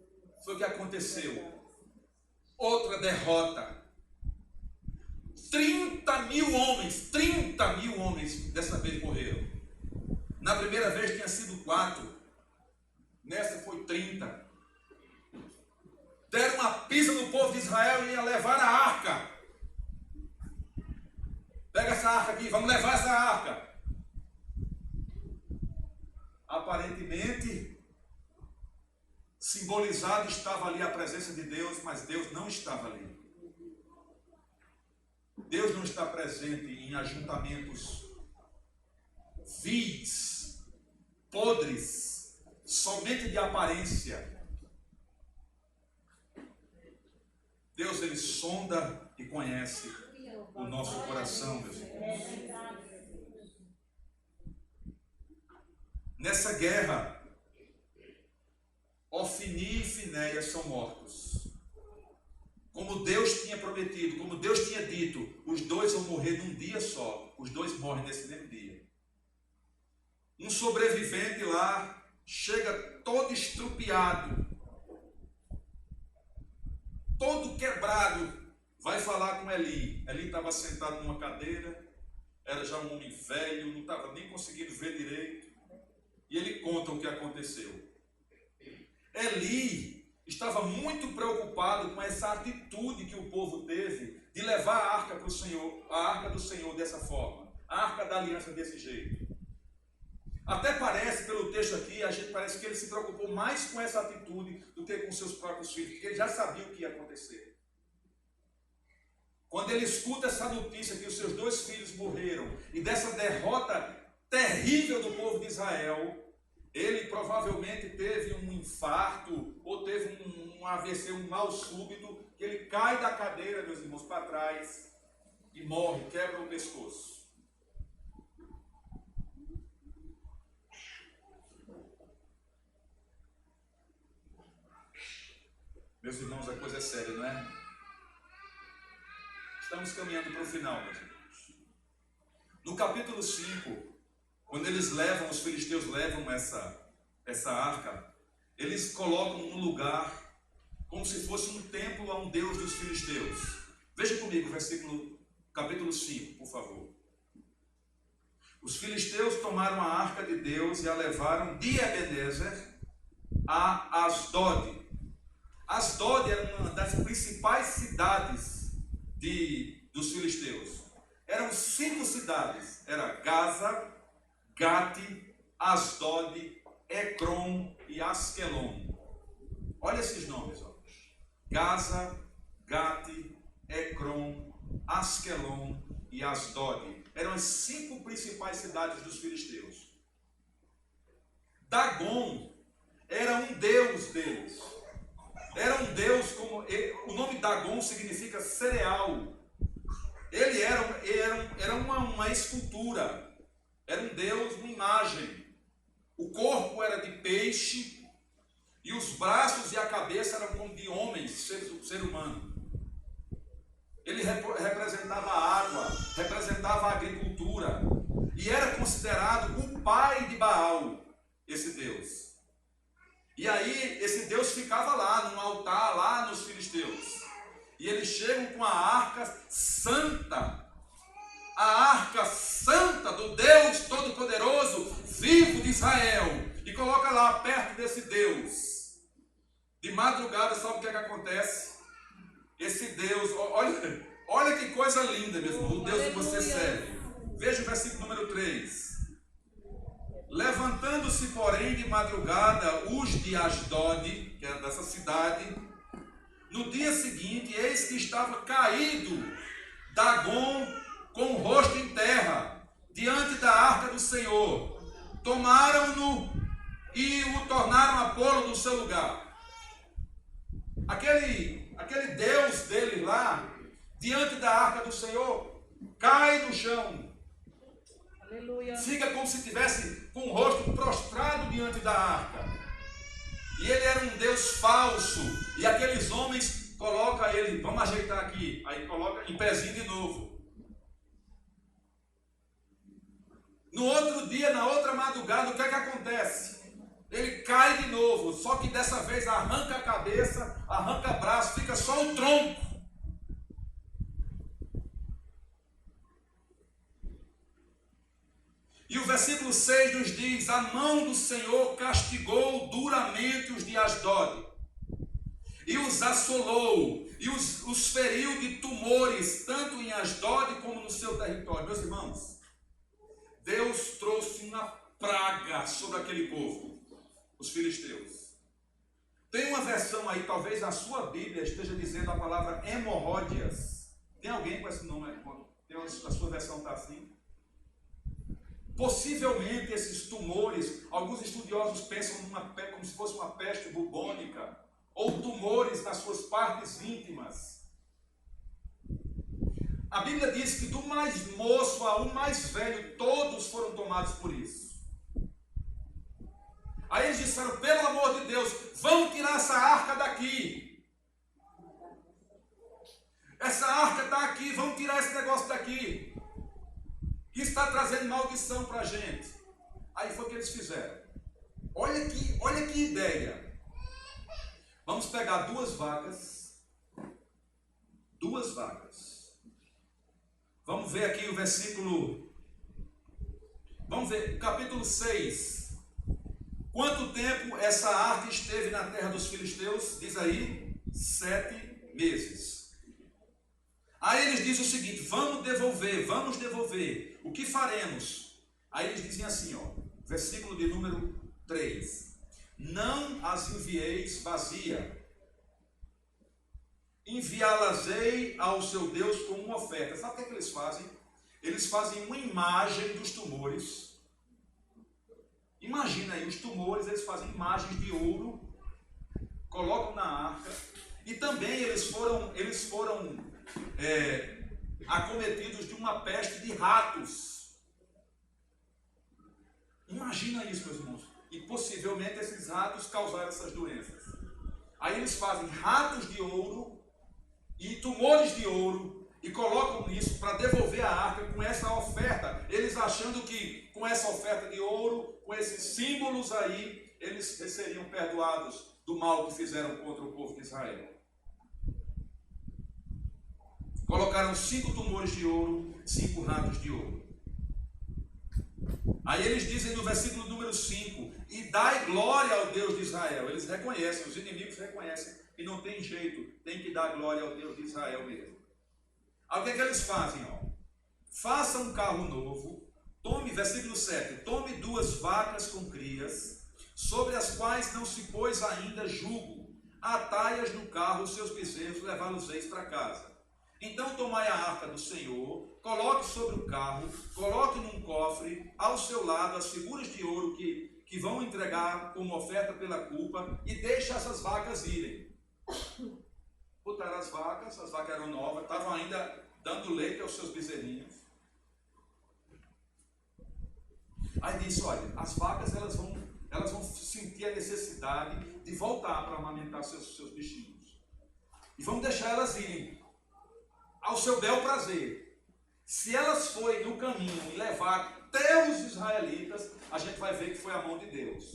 Foi o que aconteceu. Outra derrota. 30 mil homens dessa vez morreram. Na primeira vez tinha sido 4. Nessa foi 30. Deram uma pisa no povo de Israel e ia levar a arca. Pega essa arca aqui, vamos levar essa arca. Aparentemente, simbolizado estava ali a presença de Deus, mas Deus não estava ali. Deus não está presente em ajuntamentos vis, podres, somente de aparência. Deus, ele sonda e conhece o nosso coração, meus irmãos. Nessa guerra, Ofni e Finéias são mortos. Como Deus tinha prometido, como Deus tinha dito, os dois vão morrer num dia só. Os dois morrem nesse mesmo dia. Um sobrevivente lá chega todo estrupiado, todo quebrado, vai falar com Eli. Eli estava sentado numa cadeira, era já um homem velho, não estava nem conseguindo ver direito. E ele conta o que aconteceu. Eli estava muito preocupado com essa atitude que o povo teve de levar a arca para o Senhor, a arca do Senhor dessa forma, a arca da aliança desse jeito. Até parece, pelo texto aqui, a gente parece que ele se preocupou mais com essa atitude do que com seus próprios filhos, porque ele já sabia o que ia acontecer. Quando ele escuta essa notícia que os seus 2 filhos morreram e dessa derrota terrível do povo de Israel, ele provavelmente teve um infarto ou teve um AVC, um mal súbito, que ele cai da cadeira, meus irmãos, para trás e morre, quebra o pescoço. Meus irmãos, a coisa é séria, não é? Estamos caminhando para o final, meus irmãos. No capítulo 5, quando os filisteus levam essa arca, eles colocam num lugar como se fosse um templo a um deus dos filisteus. Veja comigo o capítulo 5, por favor. Os filisteus tomaram a arca de Deus e a levaram de Ebenezer a Asdod. Asdod era uma das principais cidades dos filisteus. Eram 5 cidades. Era Gaza, Gate, Asdod, Ecrom e Asquelon. Olha esses nomes. Ó. Gaza, Gate, Ecrom, Asquelon e Asdod. Eram as 5 principais cidades dos filisteus. Dagon era um deus deles. Era um deus, o nome Dagon significa cereal. Ele era uma escultura. Era um deus, uma imagem. O corpo era de peixe e os braços e a cabeça eram como de homens, ser humano. Ele representava a água, representava a agricultura e era considerado o pai de Baal, esse deus. E aí esse Deus ficava lá, num altar, lá nos filisteus. E eles chegam com a arca santa a arca santa do Deus Todo-Poderoso, vivo de Israel, e coloca lá perto desse Deus. De madrugada, sabe o que é que acontece? Esse Deus, olha que coisa linda, meu irmão, o Deus que você serve. Veja o versículo número 3. Levantando-se, porém, de madrugada, os de Asdod, que era dessa cidade, no dia seguinte, eis que estava caído Dagom com o rosto em terra, diante da arca do Senhor. Tomaram-no e o tornaram a pô-lo no seu lugar. Aquele Deus dele lá, diante da arca do Senhor, cai no chão. Aleluia. Fica como se estivesse com o rosto prostrado diante da arca. E ele era um Deus falso. E aqueles homens colocam ele, vamos ajeitar aqui, aí coloca em pezinho de novo. No outro dia, na outra madrugada, o que é que acontece? Ele cai de novo, só que dessa vez arranca a cabeça, arranca o braço, fica só o tronco. E o versículo 6 nos diz: a mão do Senhor castigou duramente os de Asdod, e os assolou, e os feriu de tumores, tanto em Asdod como no seu território. Meus irmãos, Deus trouxe uma praga sobre aquele povo, os filisteus. Tem uma versão aí, talvez na sua Bíblia esteja dizendo a palavra hemorróidias. Tem alguém com esse nome? A sua versão está assim? Possivelmente esses tumores, alguns estudiosos pensam como se fosse uma peste bubônica, ou tumores nas suas partes íntimas. A Bíblia diz que do mais moço ao mais velho, todos foram tomados por isso. Aí eles disseram: pelo amor de Deus, vamos tirar essa arca daqui. Essa arca está aqui, vamos tirar esse negócio daqui, que está trazendo maldição para a gente. Aí foi o que eles fizeram. Olha que ideia. Vamos pegar duas vacas. Vamos ver aqui o versículo. Vamos ver o capítulo 6. Quanto tempo essa arca esteve na terra dos filisteus? Diz aí, 7 meses. Aí eles dizem o seguinte: vamos devolver. O que faremos? Aí eles dizem assim, versículo de número 3. Não as envieis vazia, enviá-las-ei ao seu Deus como uma oferta. Sabe o que eles fazem? Eles fazem uma imagem dos tumores. Imagina aí, os tumores, eles fazem imagens de ouro, colocam na arca, e também eles foram acometidos de uma peste de ratos. Imagina isso, meus irmãos. E possivelmente esses ratos causaram essas doenças. Aí eles fazem ratos de ouro e tumores de ouro e colocam nisso para devolver a arca com essa oferta. Eles achando que com essa oferta de ouro, com esses símbolos aí, eles seriam perdoados do mal que fizeram contra o povo de Israel. Colocaram 5 tumores de ouro, 5 ratos de ouro. Aí eles dizem no versículo número 5: e dai glória ao Deus de Israel. Eles reconhecem, os inimigos reconhecem que não tem jeito, tem que dar glória ao Deus de Israel mesmo. Aí o que é que eles fazem? Faça um carro novo, versículo 7, tome 2 vacas com crias, sobre as quais não se pôs ainda jugo, atai-as no carro, os seus bezerros, levá-los-eis para casa. Então tomai a arca do Senhor, coloque sobre o carro, coloque num cofre, ao seu lado as figuras de ouro que vão entregar como oferta pela culpa, e deixe essas vacas irem. Botaram as vacas eram novas, estavam ainda dando leite aos seus bezerrinhos. Aí disse: olha, as vacas elas vão sentir a necessidade de voltar para amamentar seus bichinhos. E vamos deixar elas irem ao seu bel prazer. Se elas forem no caminho e levar até os israelitas, a gente vai ver que foi a mão de Deus.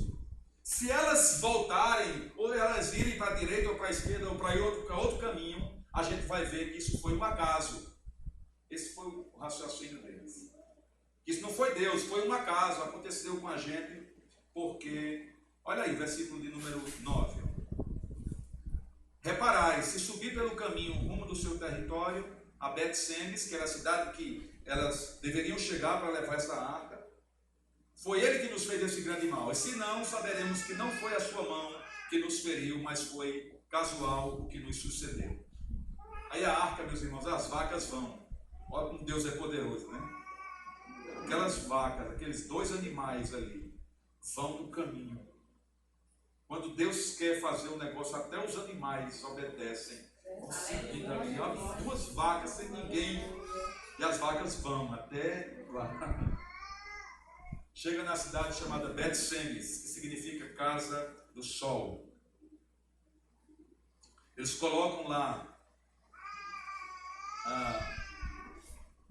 Se elas voltarem, ou elas irem para a direita ou para a esquerda ou para outro caminho, a gente vai ver que isso foi um acaso. Esse foi o raciocínio deles. Isso não foi Deus, foi um acaso, aconteceu com a gente, porque, olha aí, versículo de número 9. Reparai, se subir pelo caminho rumo do seu território, a Bet-Semes, que era a cidade que elas deveriam chegar para levar essa arca, foi ele que nos fez esse grande mal. E se não, saberemos que não foi a sua mão que nos feriu, mas foi casual o que nos sucedeu. Aí a arca, meus irmãos, as vacas vão. Olha como Deus é poderoso, né? Aquelas vacas, aqueles dois animais ali, vão no caminho. Quando Deus quer fazer um negócio, até os animais obedecem. Seguindo ali, ó, 2 vacas sem ninguém. E as vacas vão até lá. Chega na cidade chamada Bet-Semes, que significa Casa do Sol. Eles colocam lá.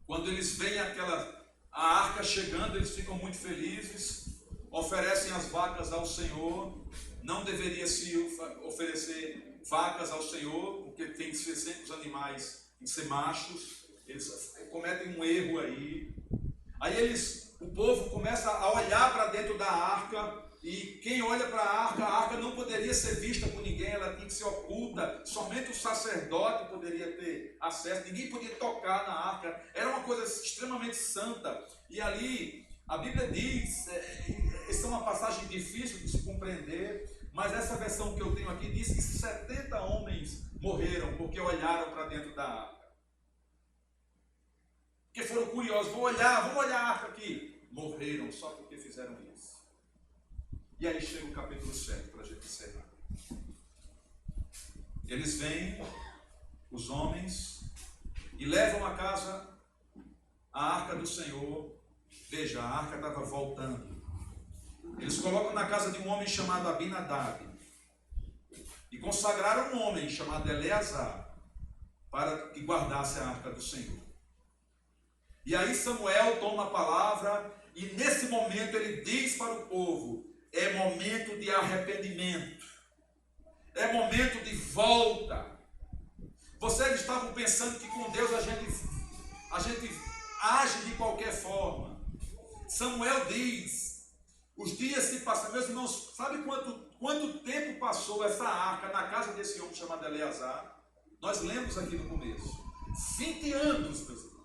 Quando eles veem a arca chegando, eles ficam muito felizes, oferecem as vacas ao Senhor. Não deveria se oferecer vacas ao Senhor, porque tem que ser sempre os animais, tem que ser machos. Eles cometem um erro aí. Aí o povo começa a olhar para dentro da arca, e quem olha para a arca não poderia ser vista por ninguém, ela tinha que ser oculta, somente o sacerdote poderia ter acesso, ninguém podia tocar na arca, era uma coisa extremamente santa. E ali, a Bíblia diz, essa é uma passagem difícil de se compreender, mas essa versão que eu tenho aqui diz que 70 homens morreram porque olharam para dentro da arca. Porque foram curiosos, vamos olhar a arca aqui. Morreram só porque fizeram isso. E aí chega o capítulo 7 para a gente encerrar. Eles vêm, os homens, e levam a casa a arca do Senhor. Veja, a arca estava voltando. Eles colocam na casa de um homem chamado Abinadab. E consagraram um homem chamado Eleazar para que guardasse a arca do Senhor. E aí Samuel toma a palavra e nesse momento ele diz para o povo: é momento de arrependimento, é momento de volta. Vocês estavam pensando que com Deus a gente age de qualquer forma. Samuel diz: os dias se passam. Meus irmãos, sabe quanto tempo passou essa arca na casa desse homem chamado Eleazar? Nós lemos aqui no começo, 20 anos, meus irmãos.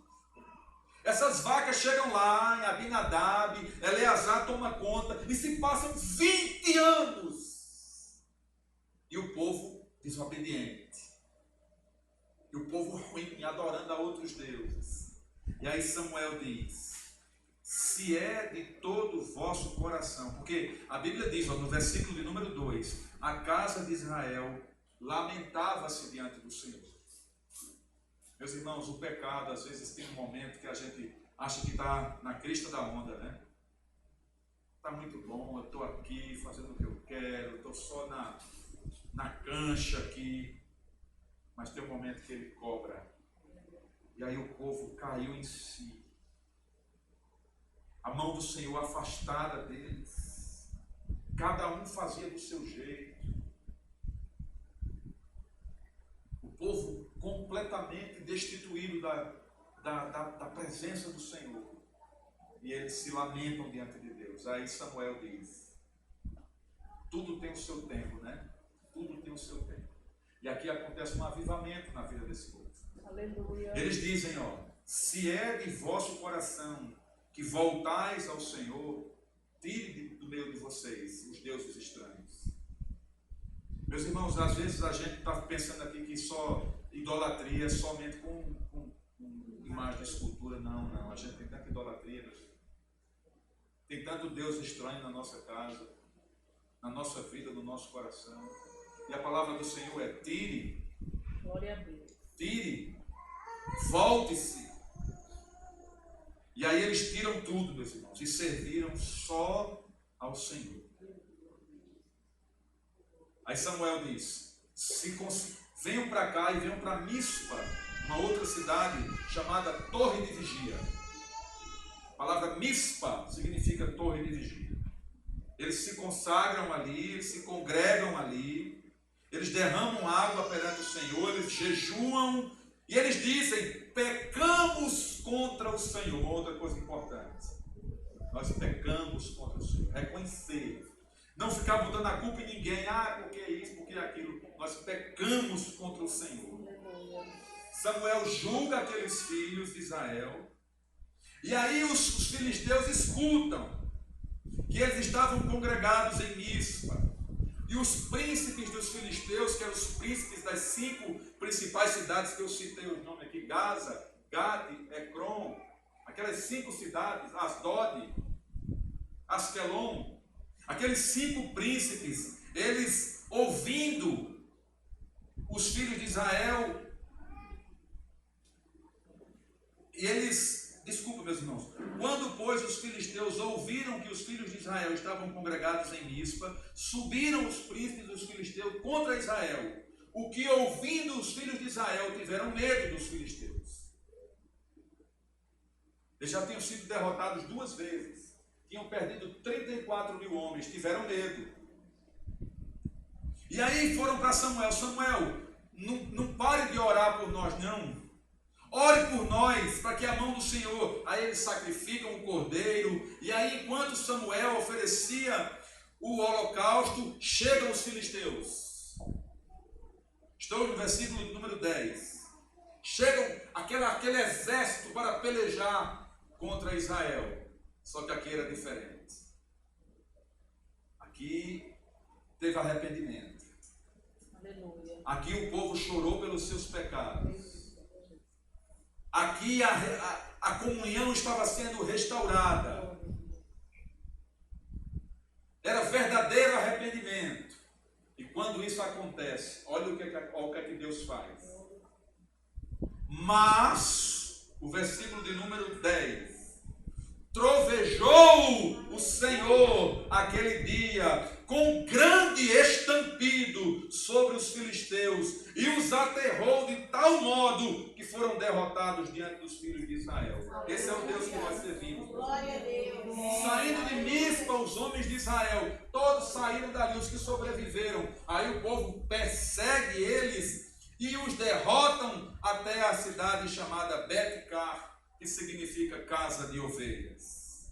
Essas vacas chegam lá em Abinadab, Eleazar toma conta, e se passam 20 anos. E o povo desobediente. E o povo ruim, adorando a outros deuses. E aí Samuel diz: se é de todo o vosso coração, porque a Bíblia diz, no versículo de número 2, a casa de Israel lamentava-se diante do Senhor. Meus irmãos, o pecado, às vezes tem um momento que a gente acha que está na crista da onda, né? Está muito bom, eu estou aqui fazendo o que eu quero, estou só na cancha aqui. Mas tem um momento que ele cobra. E aí o povo caiu em si. A mão do Senhor afastada deles. Cada um fazia do seu jeito. O povo completamente destituído da presença do Senhor. E eles se lamentam diante de Deus. Aí Samuel diz: tudo tem o seu tempo, né? Tudo tem o seu tempo. E aqui acontece um avivamento na vida desse povo. Aleluia. Eles dizem, se é de vosso coração que voltais ao Senhor, tire do meio de vocês os deuses estranhos. Meus irmãos, às vezes a gente está pensando aqui que só idolatria é somente com imagem de escultura. Não. A gente tem tanta idolatria, tem tanto Deus estranho na nossa casa, na nossa vida, no nosso coração. E a palavra do Senhor é: tire. Glória a Deus. Tire. Volte-se. E aí eles tiram tudo, meus irmãos, e serviram só ao Senhor. Aí Samuel diz: venham para cá e venham para Mispa, uma outra cidade chamada Torre de Vigia. A palavra Mispa significa Torre de Vigia. Eles se consagram ali, eles se congregam ali, eles derramam água perante o Senhor, eles jejuam, e eles dizem: pecamos contra o Senhor. Outra coisa importante. Nós pecamos contra o Senhor. Reconhecer. Não ficar botando a culpa em ninguém. Porque isso, porque aquilo. Nós pecamos contra o Senhor. Samuel julga aqueles filhos de Israel. E aí os filisteus escutam que eles estavam congregados em Mispa. E os príncipes dos filisteus, que eram os príncipes das 5 principais cidades que eu citei os nomes aqui, Gaza, Gade, Ecrom, aquelas 5 cidades, Asdod, Askelon, aqueles 5 príncipes, eles ouvindo os filhos de Israel, e eles, desculpa meus irmãos, quando pois os filisteus ouviram que os filhos de Israel estavam congregados em Mispa, subiram os príncipes dos filisteus contra Israel, o que ouvindo os filhos de Israel tiveram medo dos filisteus. Eles já tinham sido derrotados 2 vezes, tinham perdido 34 mil homens, tiveram medo. E aí foram para Samuel: Samuel, não pare de orar por nós não. Ore por nós, para que a mão do Senhor... Aí eles sacrificam um cordeiro. E aí, enquanto Samuel oferecia o holocausto, chegam os filisteus. Estou no versículo número 10. Chegam aquele exército para pelejar contra Israel. Só que aqui era diferente. Aqui teve arrependimento. Aleluia. Aqui o povo chorou pelos seus pecados. Aqui a comunhão estava sendo restaurada. Era verdadeiro arrependimento. E quando isso acontece, olha o que é que Deus faz. Mas, o versículo de número 10. Trovejou o Senhor aquele dia com grande estampido sobre os filisteus e os aterrou de tal modo que foram derrotados diante dos filhos de Israel. Esse é o Deus que nós servimos. Glória a Deus. Saindo de Mispa, os homens de Israel, todos saíram dali, os que sobreviveram. Aí o povo persegue eles e os derrotam até a cidade chamada Bet-car, que significa casa de ovelhas.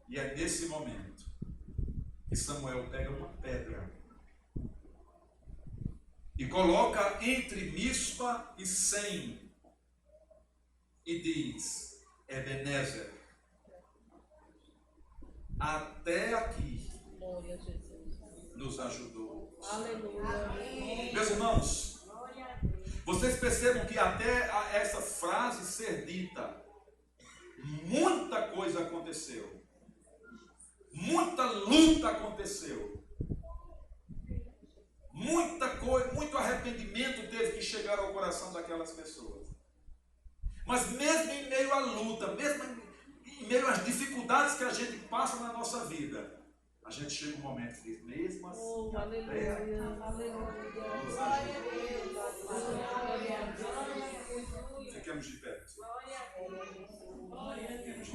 E é nesse momento que Samuel pega uma pedra e coloca entre Mispa e Sem e diz: Ebenezer, até aqui Glória a Jesus. nos ajudou. Aleluia. Meus irmãos, vocês percebam que até essa frase ser dita, muita coisa aconteceu. Muita luta aconteceu. Muito arrependimento teve que chegar ao coração daquelas pessoas. Mas mesmo em meio à luta, mesmo em meio às dificuldades que a gente passa na nossa vida, a gente chega um momento que diz: mesmo assim, Oh, aleluia. Aleluia. Glória a Deus. Glória a Deus. Fiquemos de pé. Glória a Deus.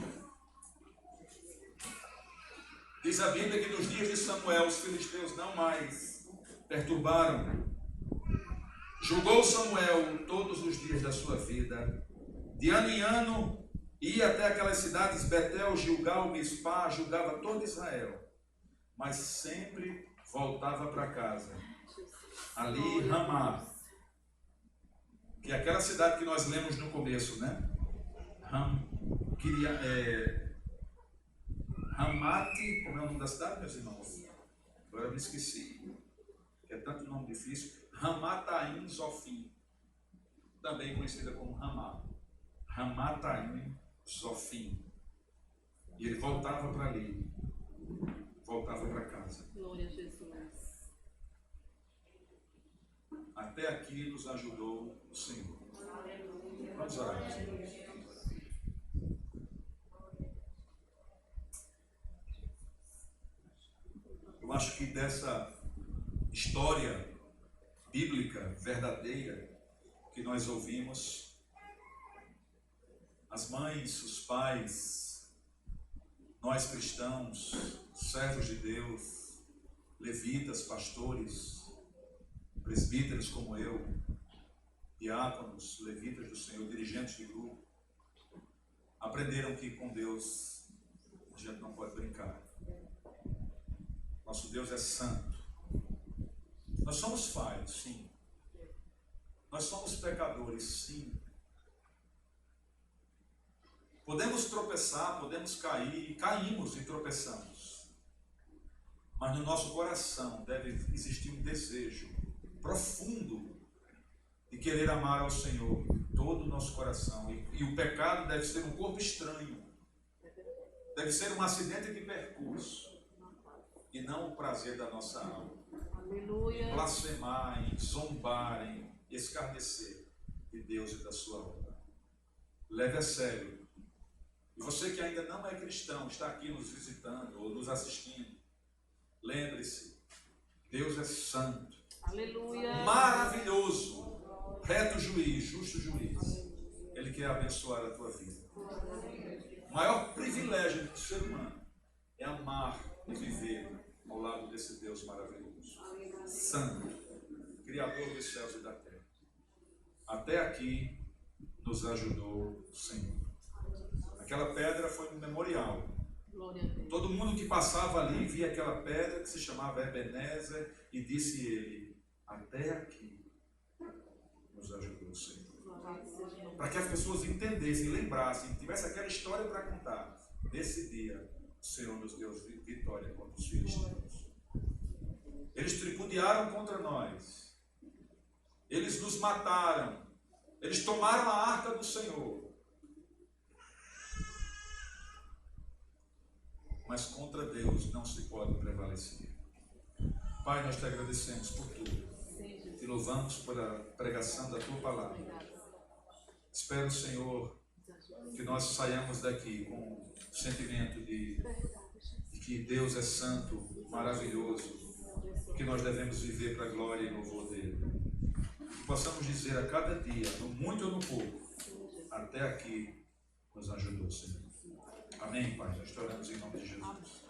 Diz a Bíblia que nos dias de Samuel os filisteus não mais perturbaram. Julgou Samuel todos os dias da sua vida. De ano em ano ia até aquelas cidades, Betel, Gilgal, Mispá, julgava todo Israel. Mas sempre voltava para casa. Ali, Ramá, que é aquela cidade que nós lemos no começo, né? Ramate, como é o nome da cidade, meus irmãos? Agora eu me esqueci. É tanto nome difícil. Ramataim Zofim, também conhecida como Ramá. Ramataim Zofim. E ele voltava para ali, voltava para casa. Glória a Jesus. Até aqui nos ajudou o Senhor. Vamos orar. Eu acho que dessa história bíblica verdadeira que nós ouvimos, as mães, os pais, nós cristãos, servos de Deus, levitas, pastores, presbíteros como eu, diáconos, levitas do Senhor, dirigentes de grupo, aprenderam que com Deus a gente não pode brincar. Nosso Deus é santo. Nós somos falhos, sim. Nós somos pecadores, sim. Podemos tropeçar, podemos cair, e caímos e tropeçamos. Mas no nosso coração deve existir um desejo profundo de querer amar ao Senhor todo o nosso coração. E o pecado deve ser um corpo estranho. Deve ser um acidente de percurso. E não o prazer da nossa alma. Aleluia. Em blasfemar, em zombar, em escarnecer de Deus e da sua obra. Leve a sério. E você que ainda não é cristão, está aqui nos visitando ou nos assistindo, lembre-se, Deus é santo, Aleluia. maravilhoso, reto juiz, justo juiz. Ele quer abençoar a tua vida. O maior privilégio do ser humano é amar e viver ao lado desse Deus maravilhoso, santo, Criador dos céus e da terra. Até aqui nos ajudou o Senhor. Aquela pedra foi um memorial. Glória a Deus. Todo mundo que passava ali via aquela pedra que se chamava Ebenezer e disse ele: até aqui nos ajudou o Senhor. Para que as pessoas entendessem, lembrassem, tivesse aquela história para contar. Nesse dia, o Senhor nos deu vitória contra os filisteus. Eles tripudiaram contra nós. Eles nos mataram. Eles tomaram a arca do Senhor. Mas contra Deus não se pode prevalecer. Pai, nós te agradecemos por tudo. Te louvamos pela pregação da tua palavra. Espero, Senhor, que nós saiamos daqui com o sentimento de que Deus é santo, maravilhoso, que nós devemos viver para a glória e louvor dele. Que possamos dizer a cada dia, no muito ou no pouco, até aqui nos ajudou, Senhor. Amém, Pai. Nós te oramos em nome de Jesus.